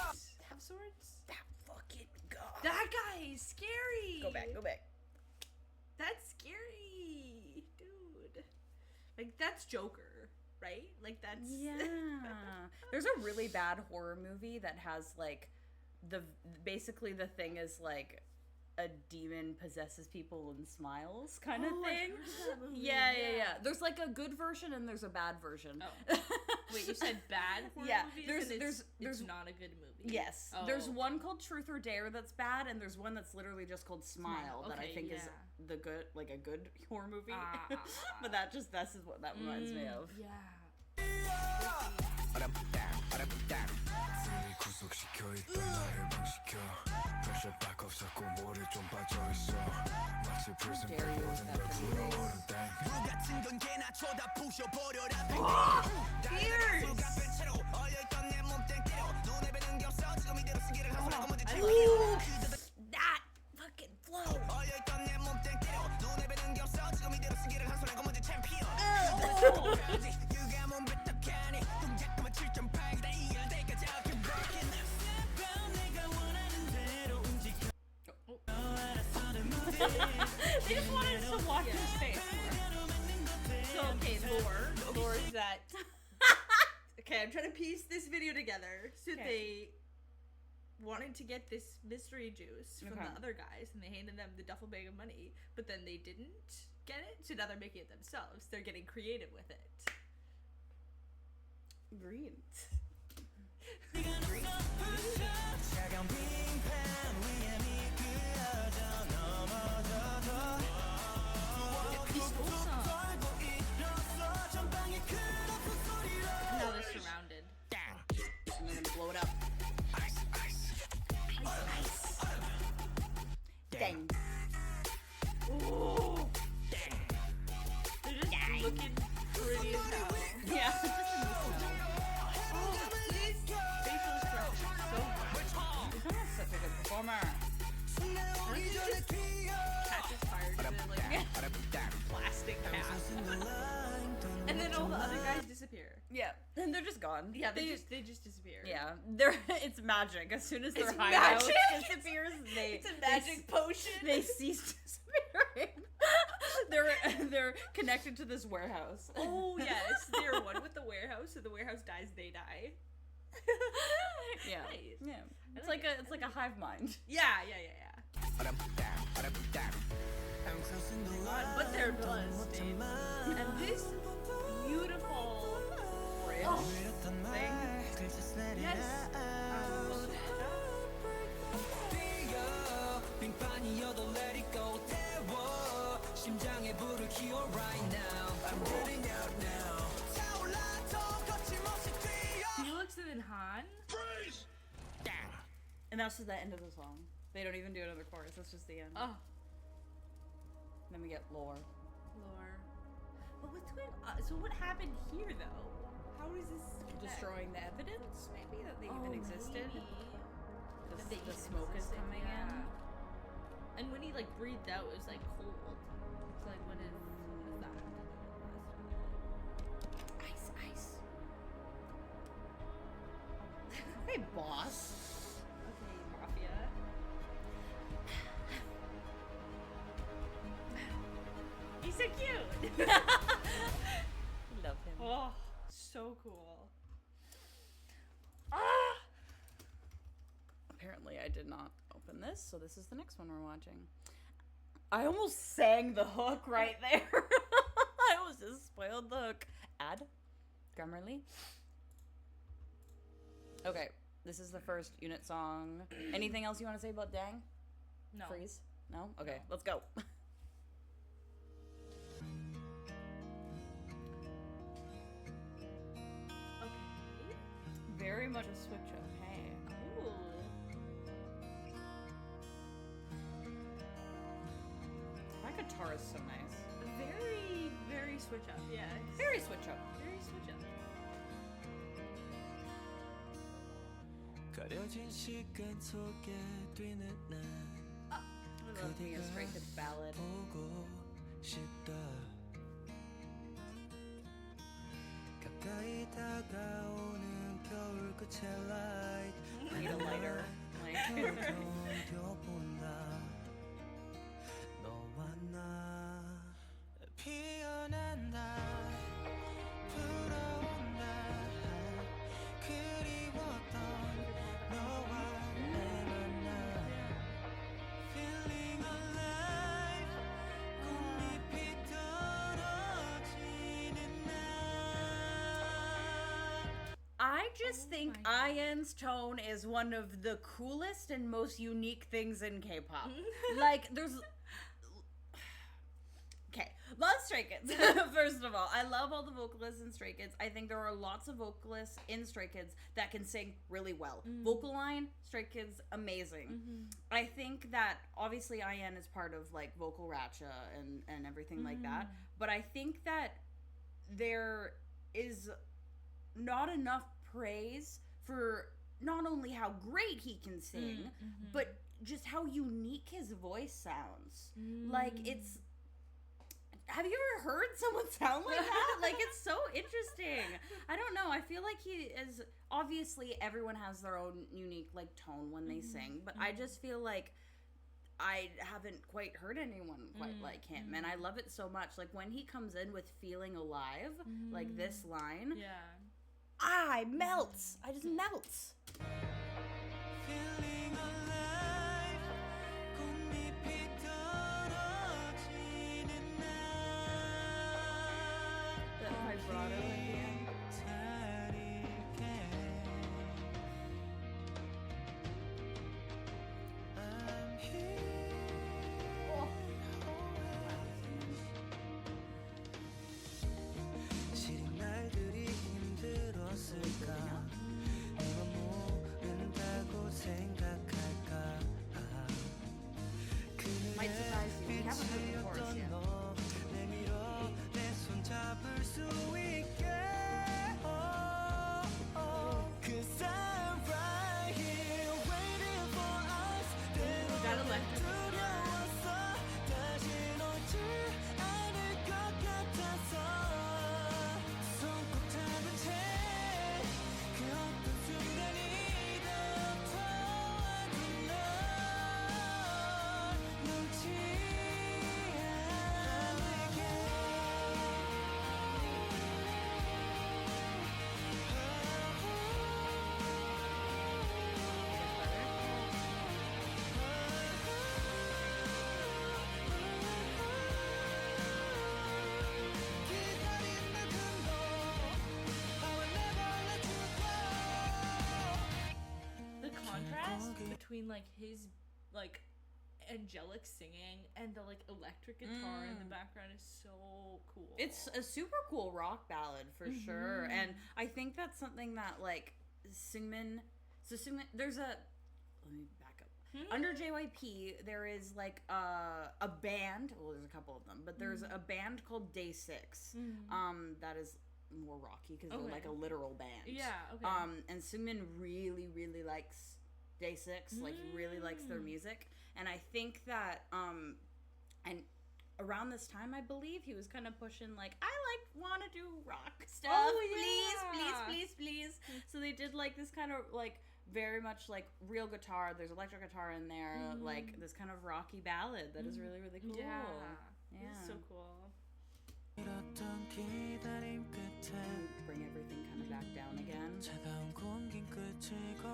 Have swords. That fucking guy. That guy is scary. Go back. That's scary, dude. Like that's Joker, right? Like that's There's a really bad horror movie that has like basically the thing is like a demon possesses people and smiles kind of thing. Yeah. There's like a good version and there's a bad version. Oh. Wait, you said bad horror movies? There's it's not a good movie. Yes. Oh. There's one called Truth or Dare that's bad, and there's one that's literally just called Smile that I think is the good, like a good horror movie. But this is what that reminds me of. Yeah. 구속시켜 일단 날 해방시켜 프레셔밖 없었고 모래 좀 빠져있어 마치 prison break보다 널 부러워는 땡 같은 건 개나 쳐다 부셔버려라 Fierce! 채로 얼려있던 내 몸땡대로 눈에 뵈는 게 없어 지금 이대로 쓰기를 하소라고 먼저 That fucking flow. 얼려있던 내 몸땡대로 눈에 뵈는 게 없어 지금 이대로 쓰기를 하소라고 먼저 챔피언 유가 몸 뱉어가니 동작하면 7.8이다 이해를 때까지 I keep rocking 내가 원하는 대로 움직여 They just wanted us to watch his face. So okay, lore is that. Okay, I'm trying to piece this video together. So they wanted to get this mystery juice from the other guys, and they handed them the duffel bag of money, but then they didn't get it, so now they're making it themselves. They're getting creative with it. Green. Now they're surrounded. And they're gonna blow it up. Dang. Ooh. They're just looking pretty as hell. Yeah. These facial expressions. Catches fire to the like plastic cap. And then all the other guys disappear. Yeah, and they're just gone. Yeah, they just disappear. Yeah, it's magic. As soon as their It's hideout magic. disappears, It's a magic potion. They cease disappearing. they're connected to this warehouse. Oh yes, they're one with the warehouse. So the warehouse dies, they die. Yeah, Nice. yeah. It's like like a hive mind. Yeah. But they're bloodstained. And this beautiful bridge thing. Yes. 빙판이어도 let it go 태워 심장에 불을 키워 right now I'm ready out now 타올라 더 거침없이 뛰어 Felix and then Han. And that's just the end of the song. They don't even do another chorus. That's just the end. Oh, Then we get lore. lore. But what's going on? So what happened here though? How does this connect? Destroying the evidence, maybe, that they Oh, even existed. maybe. The, That they the even smoke is existed, coming yeah. in. And when he like breathed out, it was like cold. So like what is that? Ice, ice. Hey, boss. Okay, Mafia. He's so cute. Love him. Oh, so cool. Apparently, I did not open this, so this is the next one we're watching. I almost sang the hook right there. I almost just spoiled the hook. Ad? Grammarly? Okay, this is the first unit song. Anything else you want to say about Dang? No. Freeze? No? Okay, let's go. Okay. Very much a switch up. Hey. Ooh. That guitar is so nice. Very, very switch up. Yeah. Very switch up. Very switch up. 가려진 시간 속에 뛰는 난 I love being a Stray Kids ballad. 보고 싶다 가까이 다가오는 겨울 끝의 light Need a lighter. Like, 견뎌본다 너와 나 피어난다 불어온다 그리웠던 너와 내 만남 Feeling alive 꽃잎이 떨어지는 날 I just think IN's tone is one of the coolest and most unique things in K-pop. Like, there's... Okay, love Stray Kids. First of all, I love all the vocalists in Stray Kids. I think there are lots of vocalists in Stray Kids that can sing really well. Vocal line, Stray Kids, amazing. I think that obviously IN is part of like Vocal Ratcha and everything like that. But I think that there is not enough praise for not only how great he can sing, but just how unique his voice sounds. Like, it's... Have you ever heard someone sound like that? Like, it's so interesting. I don't know. I feel like he is... Obviously, everyone has their own unique, like, tone when they sing. But I just feel like I haven't quite heard anyone quite like him. And I love it so much. Like, when he comes in with Feeling Alive, like this line, Yeah. I melts. I just melts. Feeling alive 꽃잎이 떨어지는 날 That vibrato at the end. 다릴게 I'm here 시린 날들이 힘들었을까 내가 모른다고 생각할까 Might surprise you. We haven't heard the chorus 빛이었던 yet. 너 내밀어 내 손 잡을 수 있게 electric guitar. 두려웠어 다시 놓지 않을 것 같아서 손꼭 잡은 채 그 어떤 순간이도 더워도 널 놓지 않을게 기다린 만큼도 I will never let you go The contrast between like his like angelic singing and the like electric guitar in the background is so cool. It's a super cool rock ballad for sure, and I think that's something that like Seungmin. So Seungmin, there's a. Let me back up. Under JYP, there is like a band. Well, there's a couple of them, but there's a band called Day 6. That is more rocky because they're like a literal band. Yeah, okay. And Seungmin really, really likes Day 6. Like he really likes their music, and I think that and around this time, I believe he was kind of pushing like want to do rock stuff. Oh, Please, yeah. please. So they did like this kind of like very much like real guitar. There's electric guitar in there, like this kind of rocky ballad that is really, really cool. Yeah. Yeah. It's so cool. 이렇던 기다림 끝에 Bring everything kind of back down again. 차가운 공긴 끝이고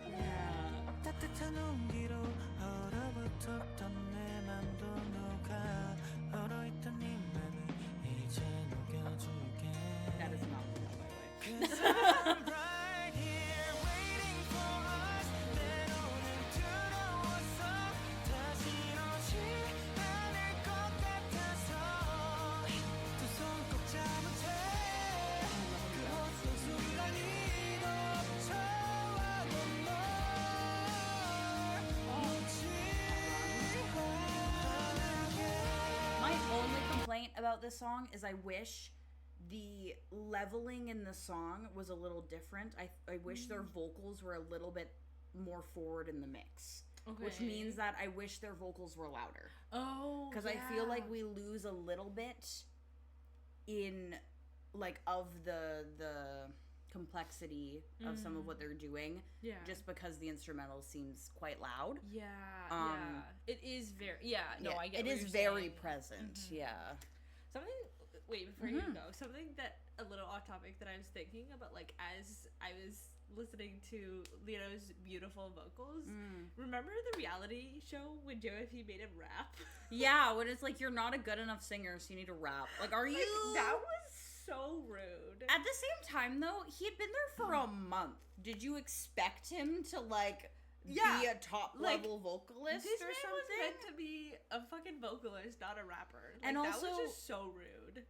Yeah. 따뜻한 온기로 얼어붙었던 내 맘도 녹아 얼어있던 네 맘을 이제 녹여줄게 That is not cool, by the way. 'Cause I'm right here waiting for us 때로는 두려웠어 다시 오지 않을 것 같아서 두 손 꼭 잡은 채그 어떤 순간이도 좋아도 널 놓지 않을게 My only complaint about this song is I wish the leveling in the song was a little different. I wish their vocals were a little bit more forward in the mix. Which means that I wish their vocals were louder. Oh, Because I feel like we lose a little bit in like of the complexity of some of what they're doing. Yeah. Just because the instrumental seems quite loud. Yeah. Um, yeah. It is very. Yeah. No, Yeah, I get. it what is you're very saying. present. Yeah. Something. Wait, before you go, something that a little off topic that I was thinking about, like as I was listening to Leo's beautiful vocals. Remember the reality show when JYP made him rap? Yeah, when it's like you're not a good enough singer, so you need to rap. Like, are you? That was so rude. At the same time, though, he had been there for a month. Did you expect him to like be a top level vocalist This or man something? was meant to be a fucking vocalist, not a rapper. Like, And that also- was just so rude.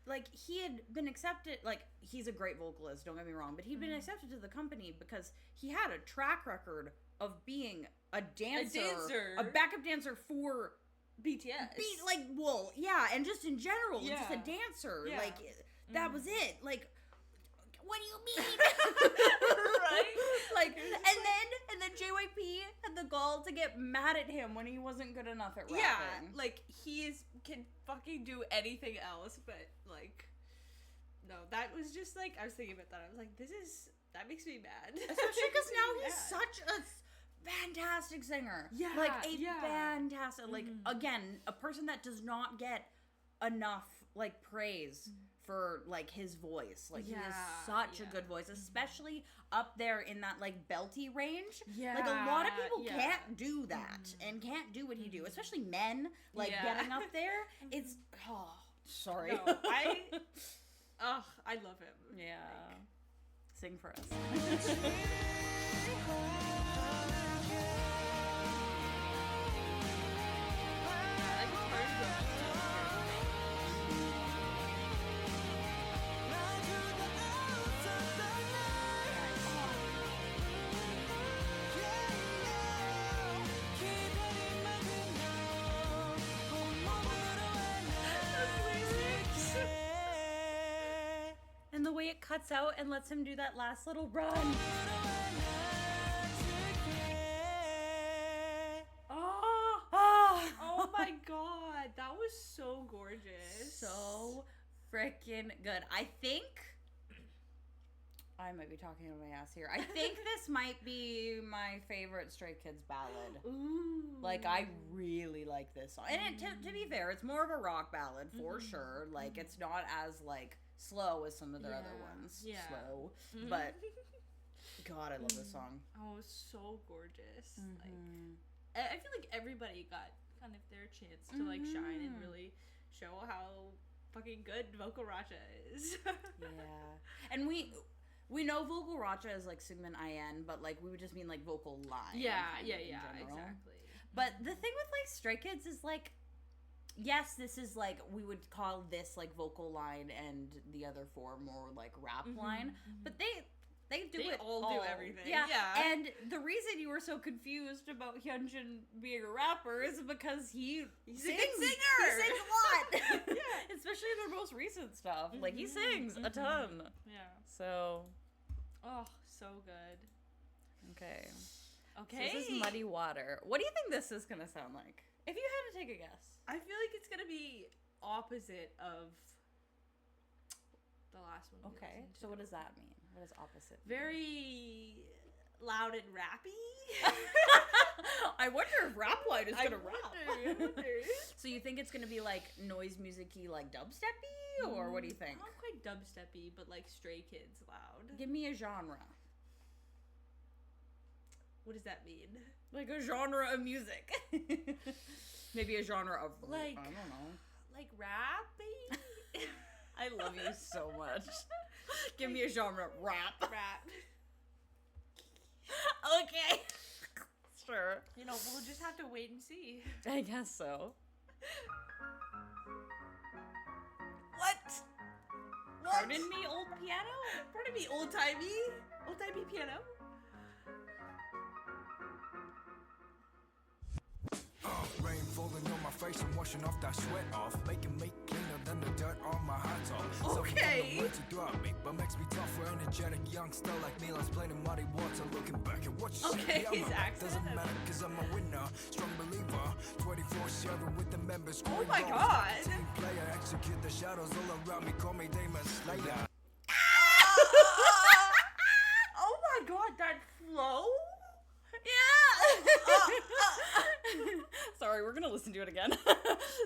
Like, he had been accepted. Like, he's a great vocalist. Don't get me wrong, but he'd been accepted to the company because he had a track record of being a dancer, a backup dancer for BTS. And just in general, just a Yeah. dancer. Yeah. Like, that was it. Like, what do you mean? Right? Like, and then JYP had the gall to get mad at him when he wasn't good enough at rapping. Yeah, like can fucking do anything else, but like, no, that was just like I was thinking about that. I was like, that makes me mad. Especially because now he's mad. such a fantastic singer. Yeah, like a yeah. fantastic. Like again, a person that does not get enough like praise for like his voice. Like he has such a good voice, especially up there in that like belty range. Yeah, like a lot of people yeah. can't do that and can't do what he do, especially men. Like getting up there, it's sorry. No, I love him. Yeah. Sing for us. And the way it cuts out and lets him do that last little run. god, that was so gorgeous. So freaking good. I think I might be talking out of my ass here. I think this might be my favorite Stray Kids ballad. Ooh. Like, I really like this song. And to be fair, it's more of a rock ballad for sure. Like, it's not as, like, slow as some of their other ones. Yeah. Slow. But, God, I love this song. Oh, it's so gorgeous. Like, I feel like everybody got kind of their chance to, like, shine and really show how fucking good Vocal Racha is. Yeah. And we know Vocal Racha is like Sigmund IN, but like we would just mean like vocal line. Yeah, in general. exactly. But the thing with like Stray Kids is like, yes, this is like, we would call this like vocal line and the other four more like rap line, but they do it all do everything. Yeah. Yeah. And the reason you were so confused about Hyunjin being a rapper is because he's a sings. good singer. He sings a lot. Yeah. Especially in their most recent stuff. Like he sings a ton. Yeah. So Oh, so good. okay. Okay. So this is Muddy Water. What do you think this is gonna sound like? If you had to take a guess. I feel like it's gonna be opposite of the last one. we Okay. listened So to. what does that mean? What is opposite mean? Very loud and rappy. I wonder if Rap Line is I gonna rap. wonder. So you think it's gonna be like noise music-y, like dubstep-y, or what do you think? Not quite dubstepy, but like Stray Kids loud. Give me a genre. What does that mean? Like a genre of music. Maybe a genre of Like- I don't know. Like rappy? I love you so much. Give me a genre. Rap. Rap. Okay. Sure. You know, we'll just have to wait and see. I guess so. What? Pardon me, old piano? Pardon me, old-timey? Old-timey piano? Rain falling on my face, I'm washing off that sweat off. Making me cleaner than the dirt on my hot top. Okay. To drop me, but makes me tougher, energetic youngster like me. Let's play them what he wants. I'm looking back at what you Okay, see. his accent. Doesn't matter, cause I'm a winner. Strong believer. 24/7 with the members. Oh scoring my goals. God. Team player, execute the shadows all around me. Call me Demon Slayer. Oh my god, that flow? Yeah. Sorry, we're gonna listen to it again.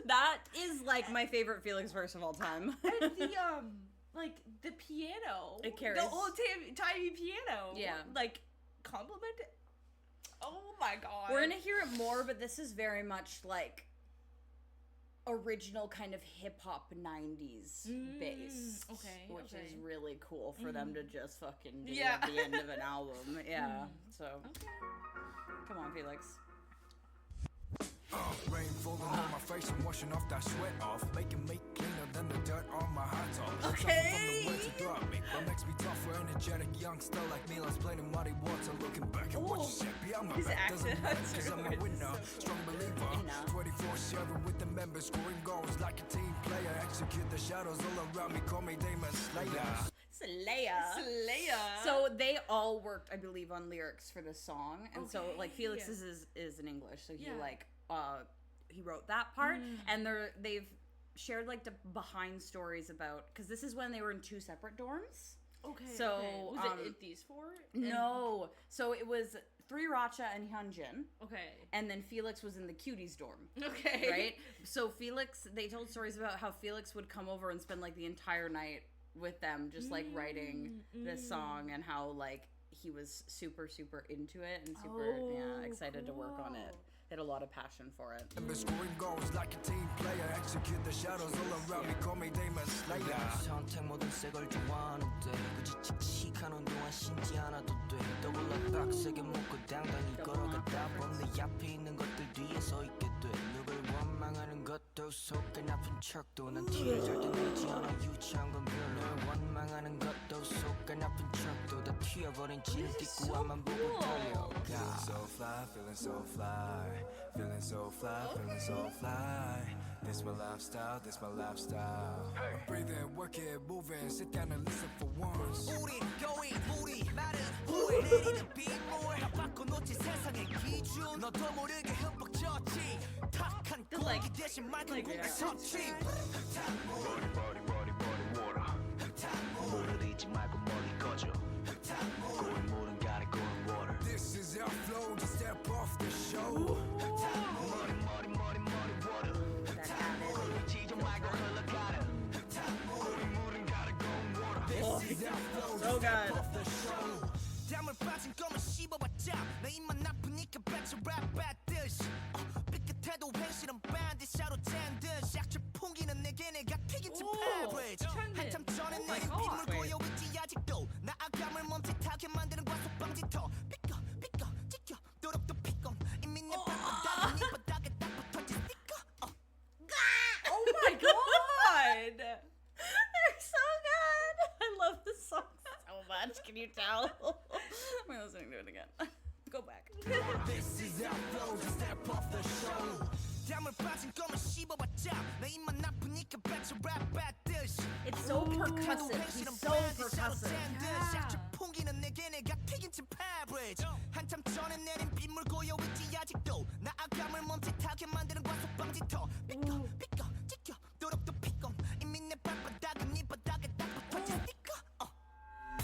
That is like my favorite Felix verse of all time. And the like the piano, It carries. the old timey piano, Yeah. like compliment it. Oh my god, We're gonna hear it more, but this is very much like original kind of hip hop 90s bass. okay, Which okay. is really cool for them to just fucking do Yeah. at the end of an album. Yeah. So Okay. come on, Felix. Rain falling on my face, I'm washing off that sweat off. Making me cleaner than the dirt on my hot top. Okay. From the words you drop me, what makes me tougher, energetic youngster like me. Let's play them what he wants. I'm looking back at what you said. Behind my His back doesn't accent matter, on cause I'm a steroids is winner. so Strong believer. 24/7 with the members, scoring goals like a team player. Execute the shadows all around me. Call me Demon Slayer. Slayer. Slayer. So they all worked, I believe, on lyrics for this song, and so like Okay. Felix's is in English, so he Yeah. like he wrote that part, and they've shared like the behind stories about, because this is when they were in two separate dorms. okay. So, okay. Was it these four? No, so it was 3 Racha and Hyunjin, Okay. and then Felix was in the cuties dorm. Okay. Right? So Felix, they told stories about how Felix would come over and spend like the entire night with them, just like writing this song, and how like he was super into it and super excited to work on it. He had a lot of passion for it. Members, scoring goals like a team player. Execute the shadows all around me. Call me Demon Slayer. 선택 모든 색을 좋아하는데 굳이 칙칙하는 동안 신지 않아도 돼 떠올라 빡세게 먹고 당당히 걸어가다 보면 내 앞에 있는 것들 뒤에 서 있게 돼 누굴 원망하는 것도 속을 나쁜 척도 난 티를 절대 내지 않아 유치한 건 별로 널 원망하는 것도 속을 나쁜 척도 다 튀어버린 진띠꾸와만 보고 달려가 Feeling so fly, feeling so fly. Feeling so fly, feeling so fly. This my lifestyle, this my lifestyle. Breathing, work it, moving. Sit down and listen for once. 우린 going 우리 말은 후회 내리는 빗물 바꿔놓지 세상의 기준 너도 모르게 흠뻑 젖지 탁한 The like 공기 섭취 This is our flow, just step off the show. This is our flow, So good. off the show. 땀을 빠진 껌을 씹어봤자 내 입만 나쁘니까 배치 랩 받듯이 삐끗해도 현실은 반드시로 짠듯이 약점 풍기는 내게 내가 튀긴 듯 average 한참 전에 내 빗물 고여있지 아직도 나아감을 멈칫하게 만드는 과속방지터 삐꺼 삐꺼 찢겨 도력도 피꺼 이미 내 발바닥은 네 바닥에 딱 붙어진 스티커 Oh my god! They're so good. I love this song so much. Can you tell? I'm listening to it again. Go back. This is our flow, just step off the show. 땀을 빠진 껌을 씹어봤자 내 입만 나쁘니까 배치 랩 받듯이 It's so percussive. He's so percussive. 약점 풍기는 내게 내가 튀긴 듯 average 한참 전에 내린 빗물 고여있지 아직도 나아감을 멈칫하게 만드는 과속방지터 삐꺼 삐꺼 찢겨 도력도 피꺼 이미 내 발바닥은 네 바닥에 딱 붙어진 스티커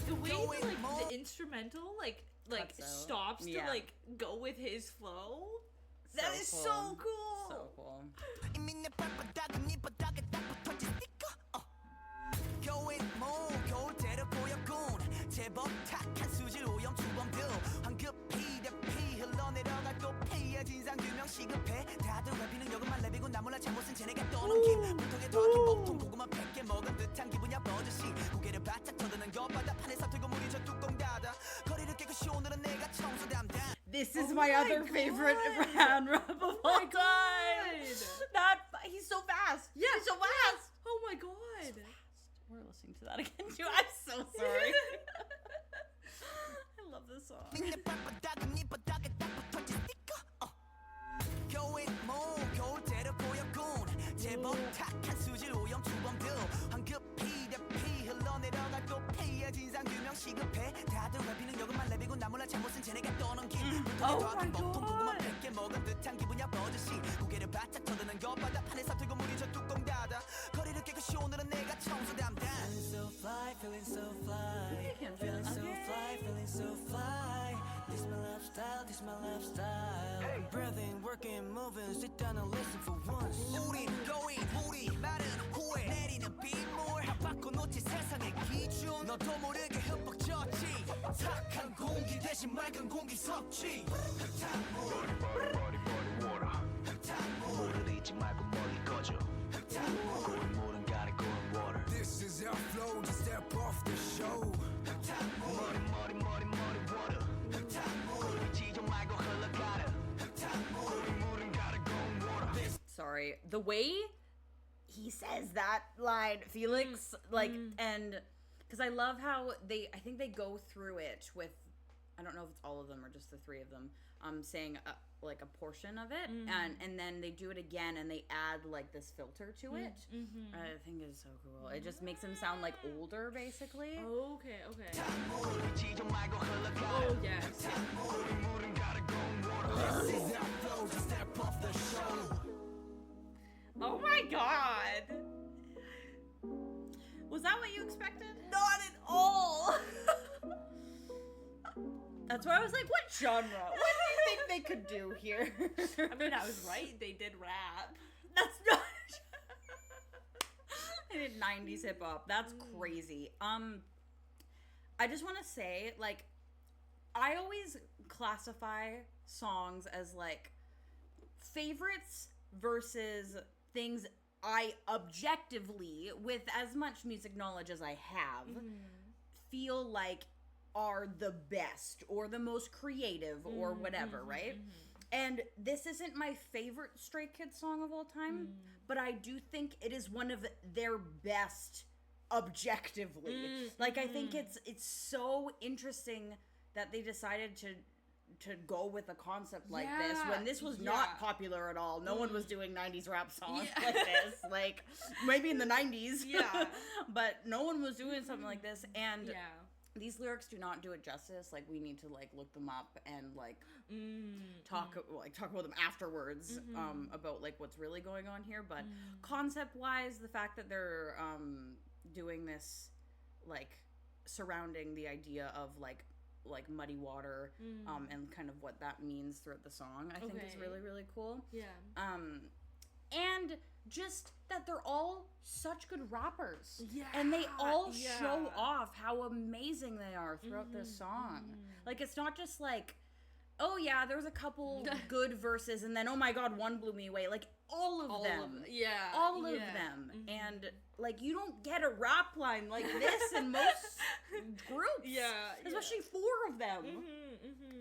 The way the instrumental like Cuts out. stops to Yeah. like go with his flow. That is So so cool. cool. So cool. 이미 내 발바닥은 네 바닥에 딱 붙어진 스티커 Going more 겨울 때려 보였군 제법 탁한 수질 오염 주범들 황급히 대피 흘러내려갈 또 피해 진상규명 시급해 다들 랩이는 여금만 랩이고 나 몰라 잘못은 쟤네가 떠넘김 물통에 더긴 목통 고구마 100개 먹은 듯한 기분이야 버젓이 고개를 바짝 쳐드는 옆바다 판에서 들고 물이 저 뚜껑 닫아 거리를 깨끗이 오늘은 내가 청소 담당 This is my other favorite hand rap of all time. He's so fast. Yeah. He's so fast. Oh my god. We're listening to that again too. I'm so sorry. I love this song. 내 발바닥은 네 바닥에 딱 붙어진 스티커 Going more 겨울 때려 보였군 제법 탁한 수질 오염 주범들 황급히 대피 흘러내려갈 또 피해 진상규명 시급해 다들 랩이는 여금만 랩이고 나 몰라 잘못은 쟤네가 떠넘김 물통에 더긴 목통 고구마 100개 먹은 듯한 기분이야 버젓이 고개를 바짝 쳐드는 옆바다 판에서 들고 물이 저 뚜껑 닫아 거리를 깨끗이 오늘은 내가 청소 담당 Feeling so fly, feeling so fly Feeling so fly, feeling so fly This my lifestyle, this my lifestyle I'm breathing, working, moving Sit down and listen for once 우린 going, 우리 말은 후회 내리는 빗물 바꿔놓지 세상의 기준 너도 모르게 흠뻑 젖지 탁한 공기 대신 맑은 공기 섭취 물을 잊지 말고 멀리 꺼져 고운 물은 가리 고운 water This is our flow, just step off the show 머리 water 고운 지져 말고 흘러가라 고운 물은 가리 고운 water Sorry. The way he says that line, Felix, like, and because I love how I think they go through it with, I don't know if it's all of them or just the three of them, saying like a portion of it, and then they do it again and they add like this filter to it. I think it's so cool. It just makes him sound like older, basically. Okay. Oh yes. This is our flow, just step off the show Oh my god. Was that what you expected? Not at all. That's why I was like, what genre? What do you think they could do here? I mean, I was right. They did rap. That's not. They did 90s hip hop. That's crazy. I just want to say, like, I always classify songs as like favorites versus things I objectively, with as much music knowledge as I have, feel like are the best or the most creative or whatever, right? And this isn't my favorite Stray Kids song of all time, but I do think it is one of their best objectively. Like, I think it's so interesting that they decided to go with a concept like this when this was not popular at all. No one was doing 90s rap songs like this. Like, maybe in the 90s. Yeah. But no one was doing something like this. And these lyrics do not do it justice. Like, we need to, like, look them up and, like, talk about them afterwards, about, like, what's really going on here. But concept-wise, the fact that they're doing this, like, surrounding the idea of, like muddy water, and kind of what that means throughout the song, I think is really, really cool. Yeah. And just that they're all such good rappers. Yeah. And they all show off how amazing they are throughout this song. Like, it's not just like, oh yeah, there was a couple good verses and then, oh my god, one blew me away. Like, all of them. All of them. And, like, you don't get a rap line like this in most groups. Especially 4 of them.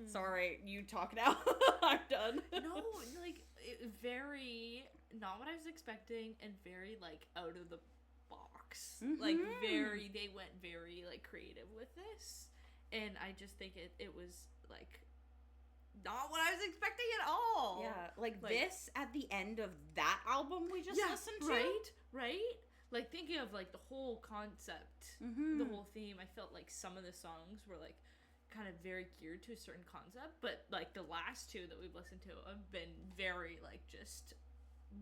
Sorry, you talk now. I'm done. No, like, very, not what I was expecting, and very, like, out of the box. Like, they went very, like, creative with this. And I just think it was, like, not what I was expecting at all. Yeah, like this at the end of that album we just listened to. Right? Like, thinking of, like, the whole concept, the whole theme, I felt like some of the songs were, like, kind of very geared to a certain concept, but, like, the last 2 that we've listened to have been very, like, just,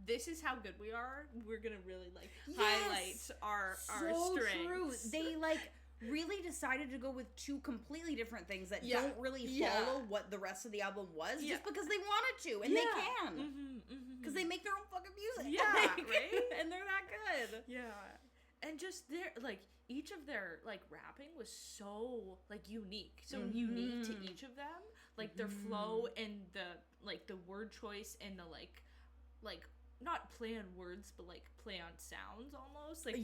this is how good we are. We're gonna really, like, highlight our strengths. True. They, like, really decided to go with 2 completely different things that don't really follow what the rest of the album was, just because they wanted to, and they can. Because they make their own fucking music. Right? And they're that good. And just their, like, each of their, like, rapping was so, like, unique. So unique to each of them. Like, their flow and the, like, the word choice and the, like, not play on words, but, like, play on sounds almost. Like,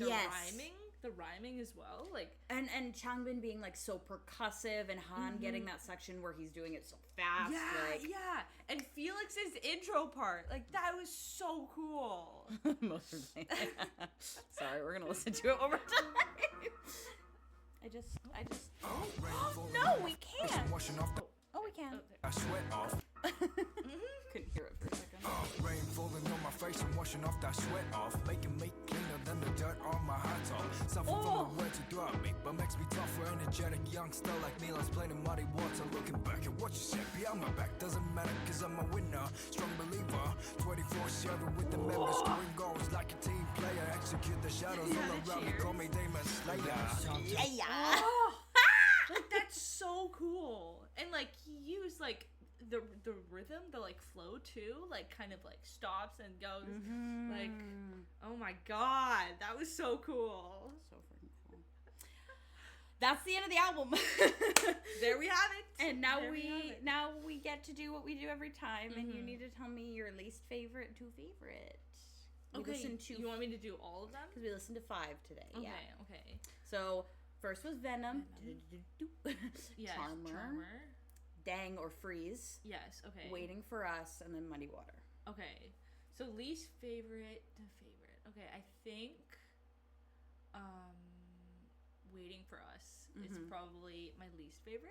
the rhyming as well. Like, and Changbin being, like, so percussive, and Han getting that section where he's doing it so fast. And Felix's intro part, like, that was so cool. Most of the time. Sorry, we're gonna listen to it one more time. I just. Oh no, we can't. Oh, we can. I sweat off. Couldn't hear it for a second. Rain falling on my face and washing off that sweat off, making me cleaner than the dirt on my hot top. Suffer from the words you throw at me, but makes me tougher, energetic youngster like me. Let's play in muddy water, looking back at what you said behind my back. Doesn't matter, cause I'm a winner, strong believer. 24/7 with the members, scoring goals like a team player. Execute the shadows all around me, call me Demon Slayer. Like, that's so cool. And, like, he used, like, the rhythm, the, like, flow too, like, kind of, like, stops and goes, like, oh my god, that was so cool. So freaking cool. That's the end of the album. There we have it. And now we get to do what we do every time, and you need to tell me your least favorite to favorite. You want me to do all of them? Because we listened to 5 today. Okay. So first was Venom. Yes, Charmer. Dang or Freeze. Yes, okay. Waiting for Us, and then Muddy Water. Okay. So least favorite to favorite. Okay, I think Waiting for Us is probably my least favorite.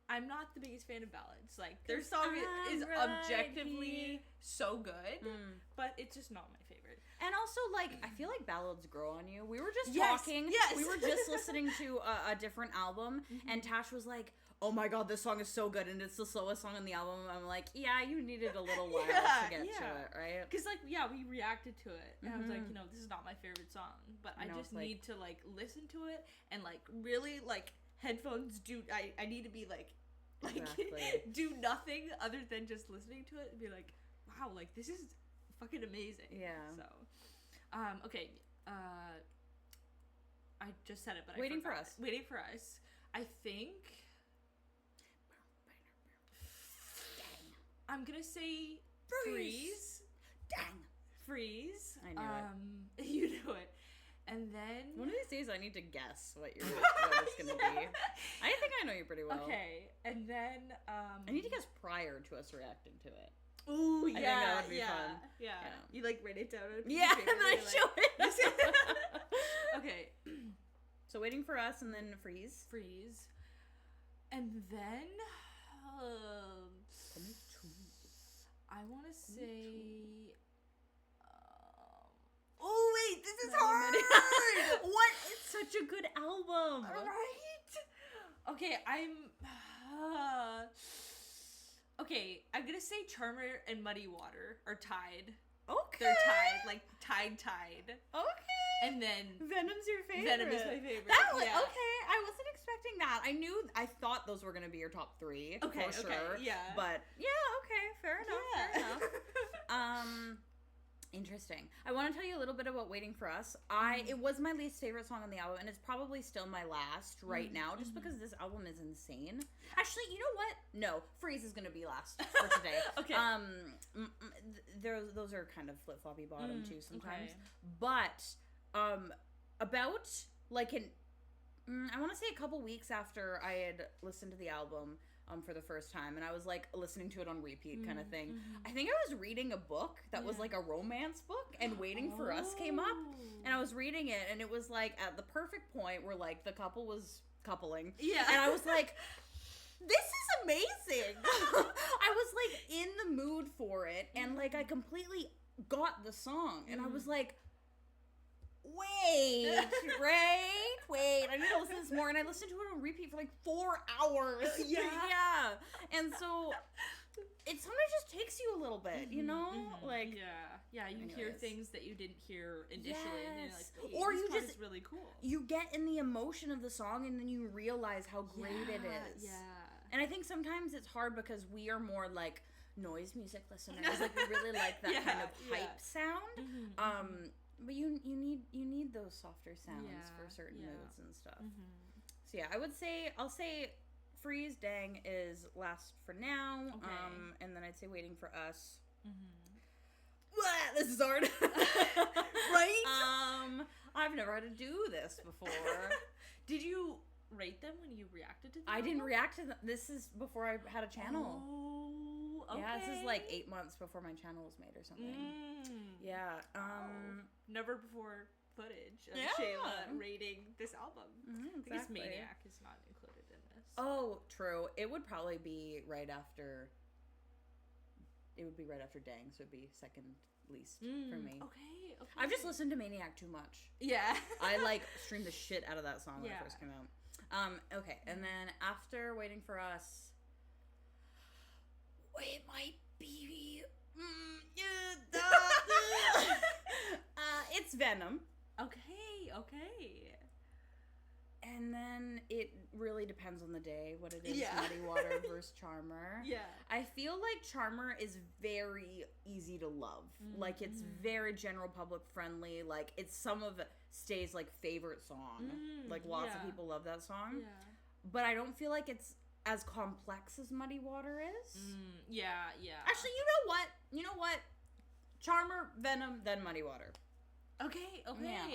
I'm not the biggest fan of ballads. Like, their song is objectively so good, but it's just not my favorite. And also, like, I feel like ballads grow on you. We were just Yes, talking. yes. We were just listening to a different album, and Tash was like, oh my god, this song is so good, and it's the slowest song on the album. I'm like, yeah, you needed a little while to get to it, right? Because, like, we reacted to it, and I was like, this is not my favorite song, but I just need to, like, listen to it, and, like, really, like, headphones I need to be, like, do nothing other than just listening to it and be like, wow, like, this is fucking amazing. Yeah. So, okay, I just said it, but Waiting I forgot. for Us. Waiting for Us. I think I'm gonna say Freeze. Dang. Freeze. I knew it. You knew it. And then one of these days I need to guess what it's gonna be. I think I know you pretty well. Okay. And then I need to guess prior to us reacting to it. Ooh, I think that would be fun. Yeah. You, like, write it down on a piece Yeah, of paper, and then I like, show it. Okay. So Waiting for Us, and then Freeze. And then I want to say oh wait, this is hard. What? It's such a good album. Right? Okay, okay, I'm gonna say Charmer and Muddy Water are tied. Okay. They're tied, like tied. Okay. And then Venom's your favorite. Venom is my favorite. That was yeah. okay. I wasn't expecting that. I thought those were gonna be your top 3 Okay, for sure. yeah. But yeah, okay, fair enough. Fair enough. Interesting. I want to tell you a little bit about Waiting for Us. It was my least favorite song on the album, and it's probably still my last right now, just because this album is insane. Actually, you know what? No, Freeze is gonna be last for today. Okay. Those are kind of flip floppy bottom too sometimes, okay. but about like I want to say a couple weeks after I had listened to the album for the first time, and I was like listening to it on repeat kind of thing. I think I was reading a book that was like a romance book, and Waiting for Us came up, and I was reading it, and it was like at the perfect point where like the couple was coupling, and I was like, this is amazing. I was like in the mood for it, and like I completely got the song, and I was like, wait, I need to listen to this more. And I listened to it on repeat for like 4 hours. Yeah. And so it sometimes just takes you a little bit, you know? Like, you anyways. hear things that you didn't hear initially, and you're like, hey, or this you part just is really cool. You get in the emotion of the song, and then you realize how great it is. Yeah. And I think sometimes it's hard because we are more like noise music listeners. Like we really like that kind of hype sound. But you need those softer sounds for certain moods and stuff. So yeah, I'll say Freeze Dang is last for now. Okay. And then I'd say Waiting for Us. This is hard. Right? I've never had to do this before. Did you rate them when you reacted to them? I didn't react to them. This is before I had a channel. Oh, okay. Yeah, this is like 8 months before my channel was made or something. Yeah. Never before footage of Yeah. Shayla rating this album. Exactly. I guess Maniac is not included in this. Oh, true. It would probably be right after. It would be right after Dang, so it'd be second least for me. Okay. I've just listened to Maniac too much. Yeah. I like streamed the shit out of that song when it Yeah. first came out. Okay, and then after Waiting for Us, it might be it's Venom. Okay. And then it really depends on the day what it is. Yeah. Muddy Water versus Charmer. Yeah. I feel like Charmer is very easy to love. Like it's very general public friendly. Like it's some of Stay's like favorite song. Like lots of people love that song. Yeah. But I don't feel like it's as complex as Muddy Water is. Yeah. Actually, you know what? Charmer, Venom, then Muddy Water. Okay. Yeah.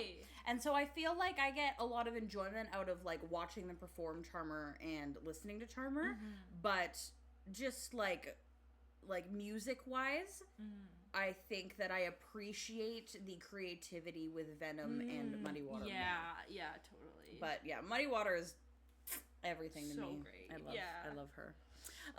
And so I feel like I get a lot of enjoyment out of like watching them perform Charmer and listening to Charmer, but just like music wise, I think that I appreciate the creativity with Venom and Muddy Water. Yeah, totally. But yeah, Muddy Water is everything to so me. Great. I love her.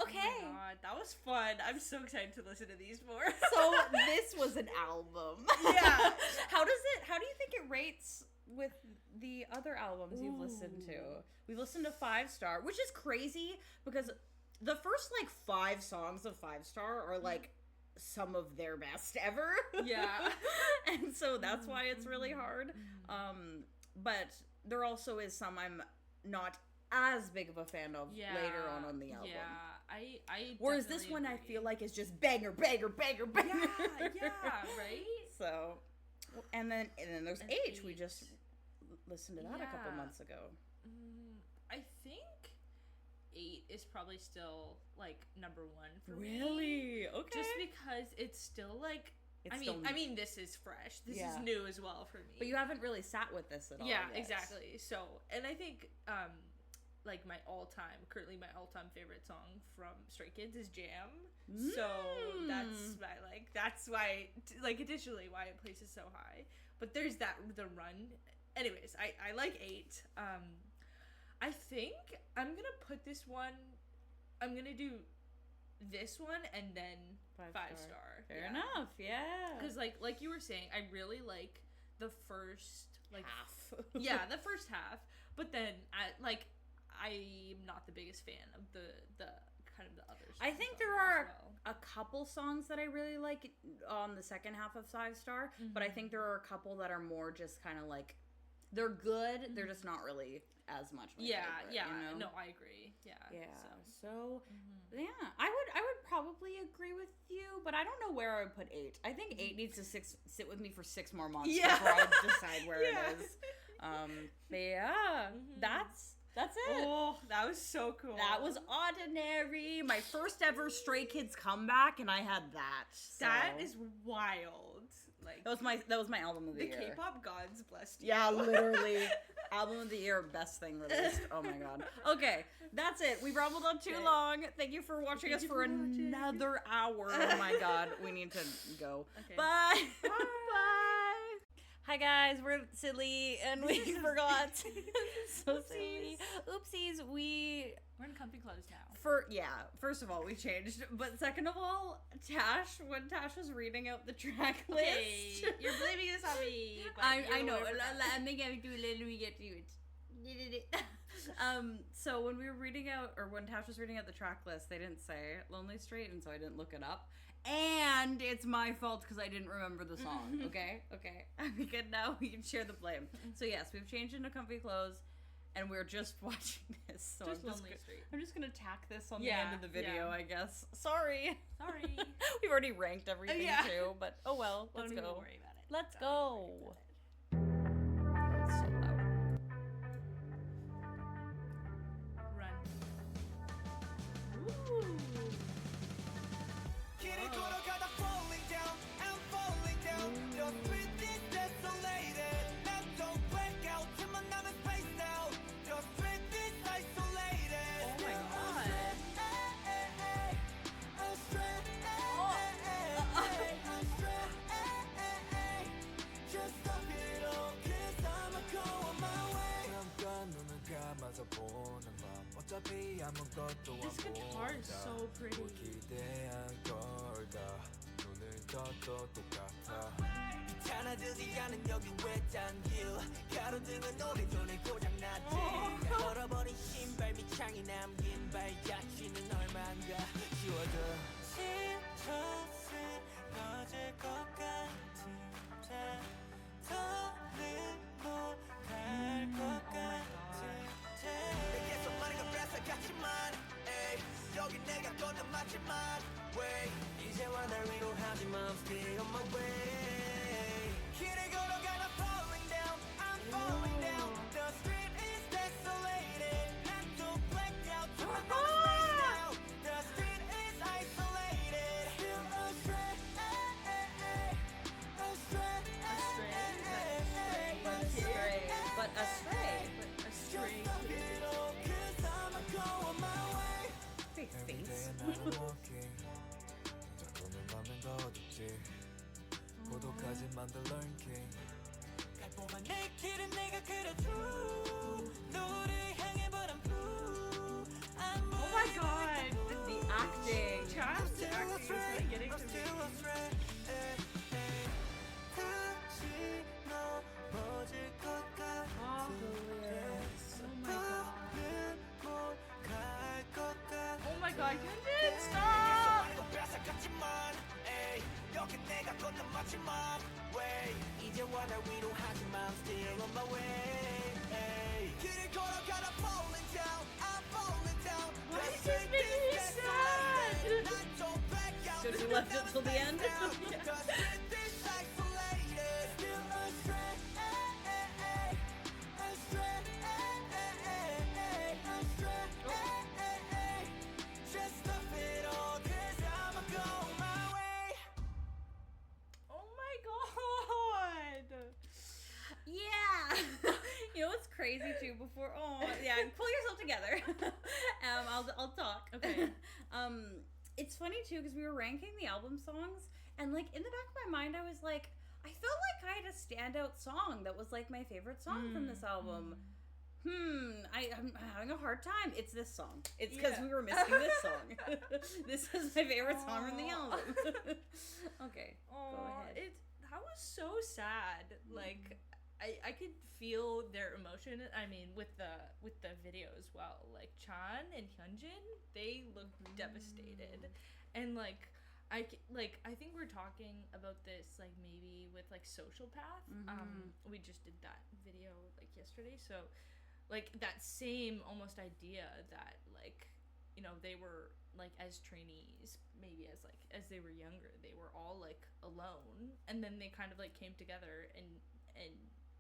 Okay. Oh my God, that was fun. I'm so excited to listen to these more. So this was an album. Yeah. How do you think it rates with the other albums you've listened to? We've listened to 5-star, which is crazy because the first like 5 songs of 5-star are like some of their best ever. Yeah. And so that's why it's really hard. But there also is some I'm not as big of a fan of later on the album. Yeah, I whereas this one I feel like is just banger. Yeah, right? So, and then there's H. We just listened to that a couple months ago. I think 8 is probably still like number 1 for me. Really? Okay. Just because it's still like I mean this is fresh. This is new as well for me. But you haven't really sat with this at all. Yeah, yet. exactly. So, and I think like currently my all-time favorite song from Stray Kids is Jam. So that's why additionally why it places so high. But there's the run. Anyways, I like 8. I think I'm gonna put this one. I'm gonna do this one and then 5-star. Fair enough. Yeah. Because like you were saying, I really like the first half. Yeah, the first half. But then I'm not the biggest fan of the kind of the other songs. I think there are a couple songs that I really like on the second half of 5-star, but I think there are a couple that are more just kind of like, they're good, they're just not really as much my favorite, you know? No, I agree. Yeah. So yeah, I would probably agree with you, but I don't know where I would put 8. I think 8 needs to sit with me for 6 more months before I decide where it is. But yeah, that's it. Oh, that was so cool. That was Ordinary, my first ever Stray Kids comeback, and I had that. So. That is wild. Like that was my album of the year. The K-pop gods blessed you. Yeah, literally. Album of the year, best thing released. Oh my god. Okay, that's it. We rambled on too long. Thank you for watching us for another hour. Oh my god, we need to go. Okay. Bye. Bye. Hi guys, we're silly and we forgot. So silly. Oopsies. We're in comfy clothes now. First of all, we changed. But second of all, when Tash was reading out the track list. Okay, you're blaming this on me. I know. Let me get to it. So when we were reading out, or when Tash was reading out the track list, they didn't say Lonely Street, and so I didn't look it up. And it's my fault because I didn't remember the song. Okay. We can now we can share the blame. So yes, we've changed into comfy clothes. And we're just watching this. So I'm just gonna tack this on the end of the video, I guess. Sorry. We've already ranked everything too, but oh well. Let's go. Don't even worry about it. Let's go. Run. This guitar is so pretty. Oh my god, the acting. Chap's acting is really getting to me. Oh my god, you did stop! Why is this making me sad? Should we left it till the end? You know what's crazy too? Pull yourself together. I'll talk. Okay. It's funny too because we were ranking the album songs, and like in the back of my mind, I was like, I felt like I had a standout song that was like my favorite song from this album. I'm having a hard time. It's this song. It's because we were missing this song. This is my favorite song from the album. Okay. Go ahead. That was so sad. Like, I could feel their emotion. I mean, with the video as well. Like Chan and Hyunjin, they look devastated, and like I think we're talking about this like maybe with like Social Path. We just did that video like yesterday, so like that same almost idea that like, you know, they were like as trainees, maybe as they were younger, they were all like alone, and then they kind of like came together and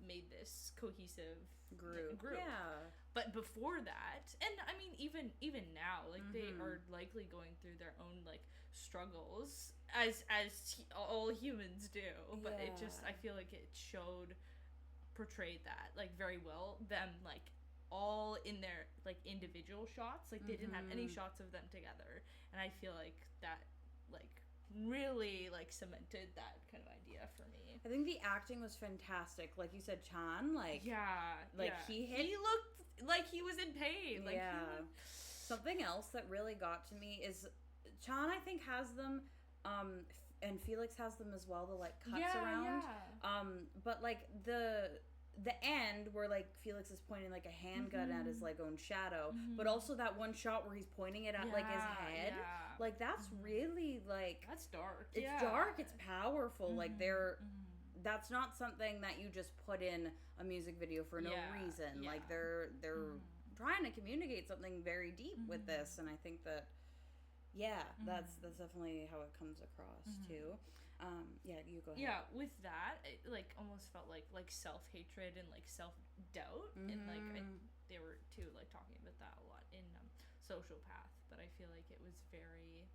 made this cohesive group. Yeah. But before that, and I mean even now, like they are likely going through their own like struggles as all humans do. But it just, I feel like it portrayed that like very well, them like all in their like individual shots, like they didn't have any shots of them together, and I feel like that like really like cemented that kind of idea for me. I think the acting was fantastic. Like you said, Chan, like he looked like he was in pain. Like something else that really got to me is Chan, I think, has them, and Felix has them as well, the like cuts around. But like the end where like Felix is pointing like a handgun at his like own shadow, but also that one shot where he's pointing it at like his head, like that's really like, that's dark. It's dark. It's powerful. Like that's not something that you just put in a music video for no reason. Like they're trying to communicate something very deep with this, and I think that that's definitely how it comes across too. You go ahead. Yeah, with that, it like almost felt like self-hatred and like self-doubt, and like they were too like talking about that a lot in Social Path, but I feel like it was very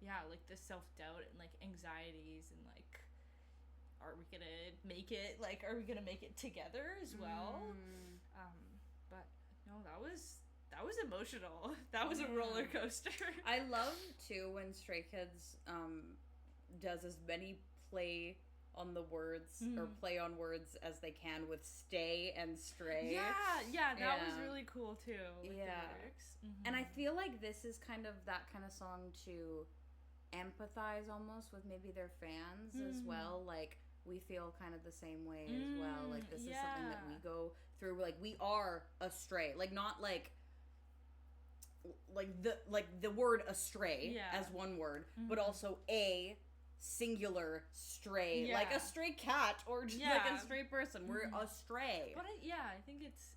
like the self-doubt and like anxieties, and like, are we gonna make it, like are we gonna make it together as well? But no, that was emotional. That was a roller coaster. I love too when Stray Kids does as many play on the words or play on words as they can with stay and stray. That was really cool too with the lyrics. And I feel like this is kind of that kind of song to empathize almost with maybe their fans as well. Like we feel kind of the same way as well. Like this is something that we go through. Like we are astray. Like not like the word astray as one word, but also a singular stray, like a stray cat or just like a stray person. We're astray. But I think it's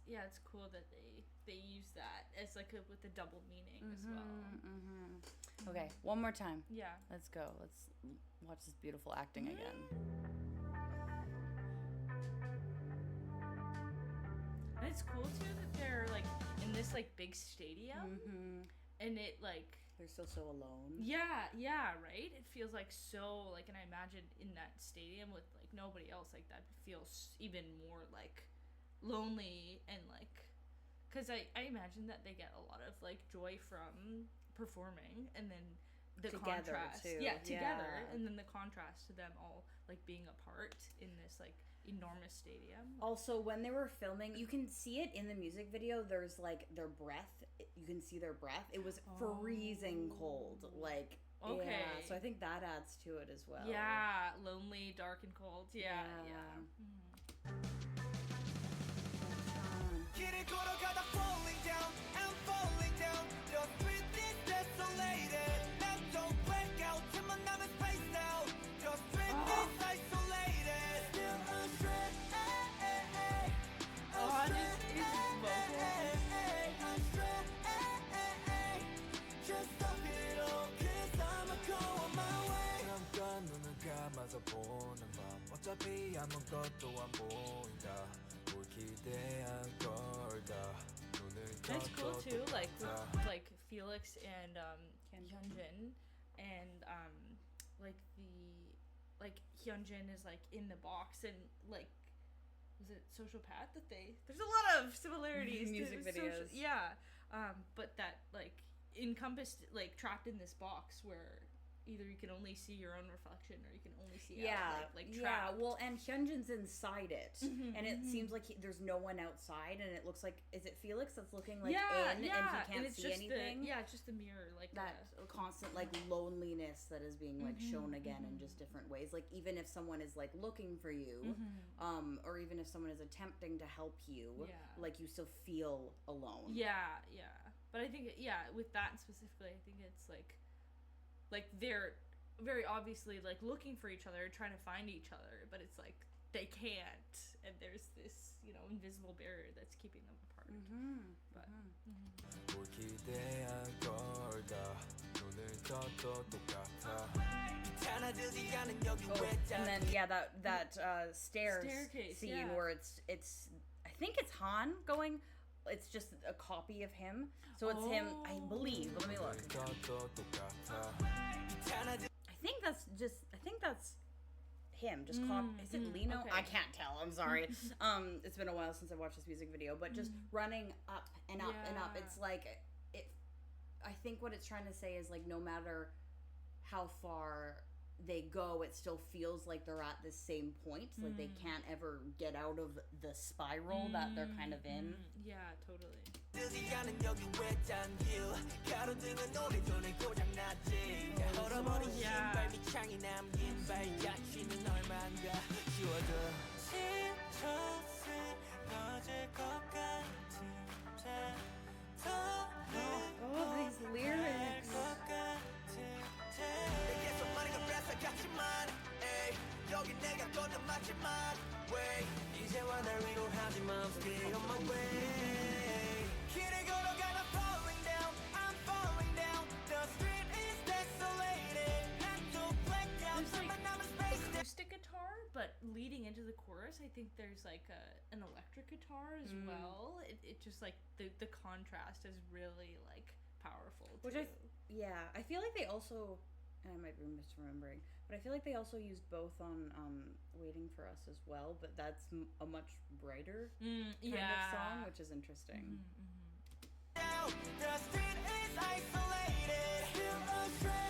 cool that they use that as like with a double meaning as well. Okay, one more time. Yeah, let's go. Let's watch this beautiful acting again. And it's cool too that they're like in this like big stadium, and it like they're still so alone. Right. It feels like so like, and I imagine in that stadium with like nobody else, like that feels even more like lonely, and like, because I imagine that they get a lot of like joy from performing, and then the together contrast too. Together, and then the contrast to them all like being apart in this like enormous stadium. Also, when they were filming, you can see it in the music video, there's like their breath, you can see their breath. It was freezing cold, like so I think that adds to it as well. Lonely, dark, and cold. 길을 걸어가다 falling down, I'm falling down. Just breathe this desolated. Now don't black out till my numb space now. Just breathe this isolated. Still astray. Just stop it all, 'cause I'ma go on my way. 잠깐 눈을 감아서 보는 밤. 어차피 아무것도 안 보인다. It's cool too, like with, like Felix and Hyunjin, and like Hyunjin is like in the box, and like, was it Social Path that there's a lot of similarities music to videos. but that like encompassed, like trapped in this box where either you can only see your own reflection or you can only see Yeah, out, like yeah. trapped. Well, and Hyunjin's inside it, and it seems like there's no one outside, and it looks like, is it Felix that's looking like in, and he can't it's see just anything? it's just the mirror, like That constant like loneliness that is being like shown again in just different ways. Like even if someone is like looking for you, or even if someone is attempting to help you, like you still feel alone. Yeah. But I think with that specifically, I think it's like they're very obviously like looking for each other, trying to find each other, but it's like they can't, and there's this invisible barrier that's keeping them apart. But 뭘 기대한 걸까 눈을 떠도 똑같아 이탄하듯이 가는 여기 And then that Staircase, scene where it's I think it's Han going. It's just a copy of him, so it's him. I believe. Let me look. I think that's him. Just is it Lino? Okay. I can't tell. I'm sorry. It's been a while since I watched this music video, but just running up and up and up. It's like it. I think what it's trying to say is like no matter how far they go, it still feels like they're at the same point. Like they can't ever get out of the spiral that they're kind of in. Yeah, totally. Oh, these lyrics. 여기 내가 걷는 마지막 way 이제와 날 위로하지만 I'm still on my way 길을 걸어가 I'm falling down I'm falling down the street is desolated 난또 blackouts There's my number space acoustic guitar, but leading into the chorus, I think there's like an electric guitar as well. It just like the contrast is really like powerful. Which I feel like they also, and I might be misremembering, but I feel like they also used both on Waiting for Us as well, but that's a much brighter kind of song, which is interesting. the street is isolated still astray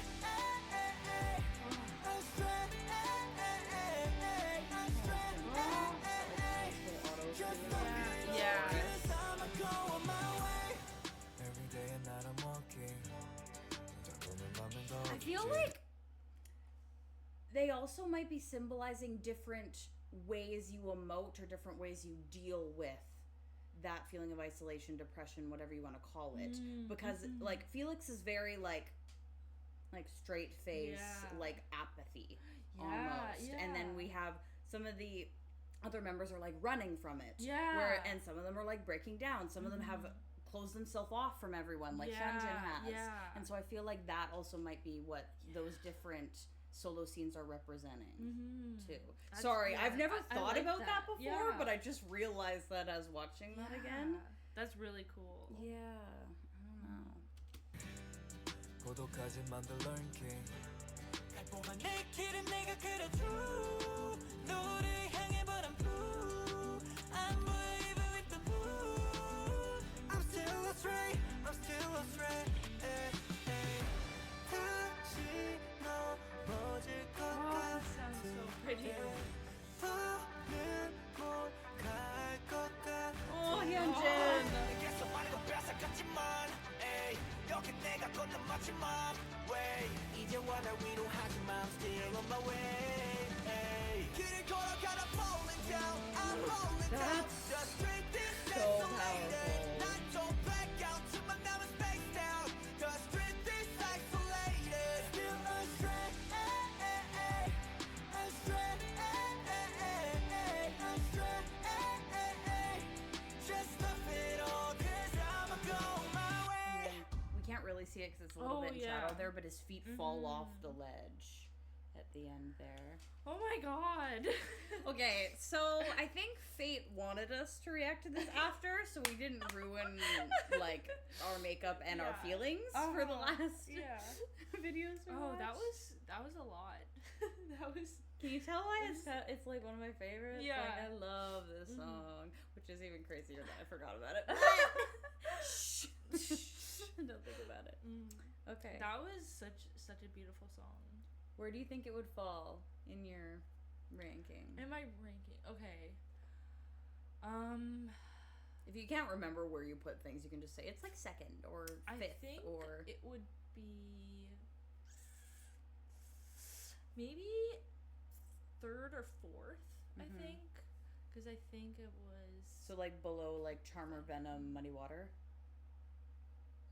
I feel like they also might be symbolizing different ways you emote or different ways you deal with that feeling of isolation, depression, whatever you want to call it. Because like Felix is very like straight face, like apathy almost. And then we have some of the other members are like running from it. And some of them are like breaking down. Some of them have closed themselves off from everyone, like Hyunjin has. And so I feel like that also might be what those different solo scenes are representing too. Sorry, I've never thought about that before, but I just realized that as watching that again. That's really cool. Yeah, I don't know. 고독하지 만들 learning 달콤한 내 길은 내가 그려줘 너를 향해 but I'm blue I'm blue even with the blue I'm still astray I'm still astray 다시 넘어질 것 Oh, that sounds so pretty. 더는 못 갈 것 같아 Oh, Hyunjin! 내게서 많은 건 뺏어갔지만 에이 여기 내가 걷는 마지막 way 이제와 날 위로하지만 I'm still on my way 에이 길을 걸어가 I'm falling down I'm falling down The street is desolated 난또 blackout 틈만 남은 space down The street is isolated Still astray astray astray Just stuff it all cause I'ma go my way We can't really see it because it's a little bit in shadow there, but his feet fall off the ledge at the end there. Oh my god. Okay, so I think Fate wanted us to react to this after, so we didn't ruin like our makeup and our feelings for the last videos. That was a lot. That was. Can you tell why it's like one of my favorites? Yeah. Like, I love this song, which is even crazier that I forgot about it. Shh. Don't think about it. Okay. That was such a beautiful song. Where do you think it would fall in your ranking? In my ranking, okay. If you can't remember where you put things, you can just say it's like second or fifth. I think or it would be maybe third or fourth. I think, because I think it was so like below like Charmer, Venom, Muddy Water.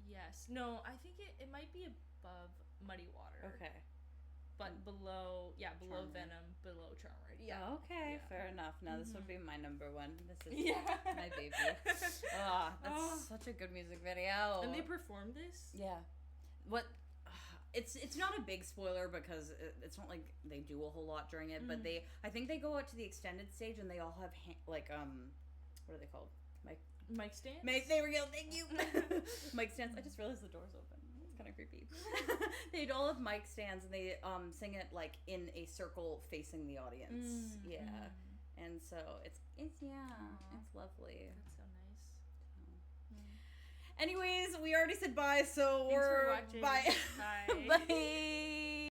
Yes. No, I think it might be above Muddy Water. Okay. But below Charmer. Venom, below Charmer. Yeah. Okay, Yeah. fair enough. Now this would be my number one. This is my baby. That's such a good music video. And they performed this? Yeah. What? It's not a big spoiler because it's not like they do a whole lot during it, but I think they go out to the extended stage and they all have what are they called? Mic stands? There we go. Thank you. Mic stands. I just realized the door's open. It's kind of creepy. They all have mic stands and they sing it like in a circle facing the audience. Yeah. And so it's lovely. That's so nice. Anyways, we already said bye, so Thanks for watching. bye. Bye. Bye.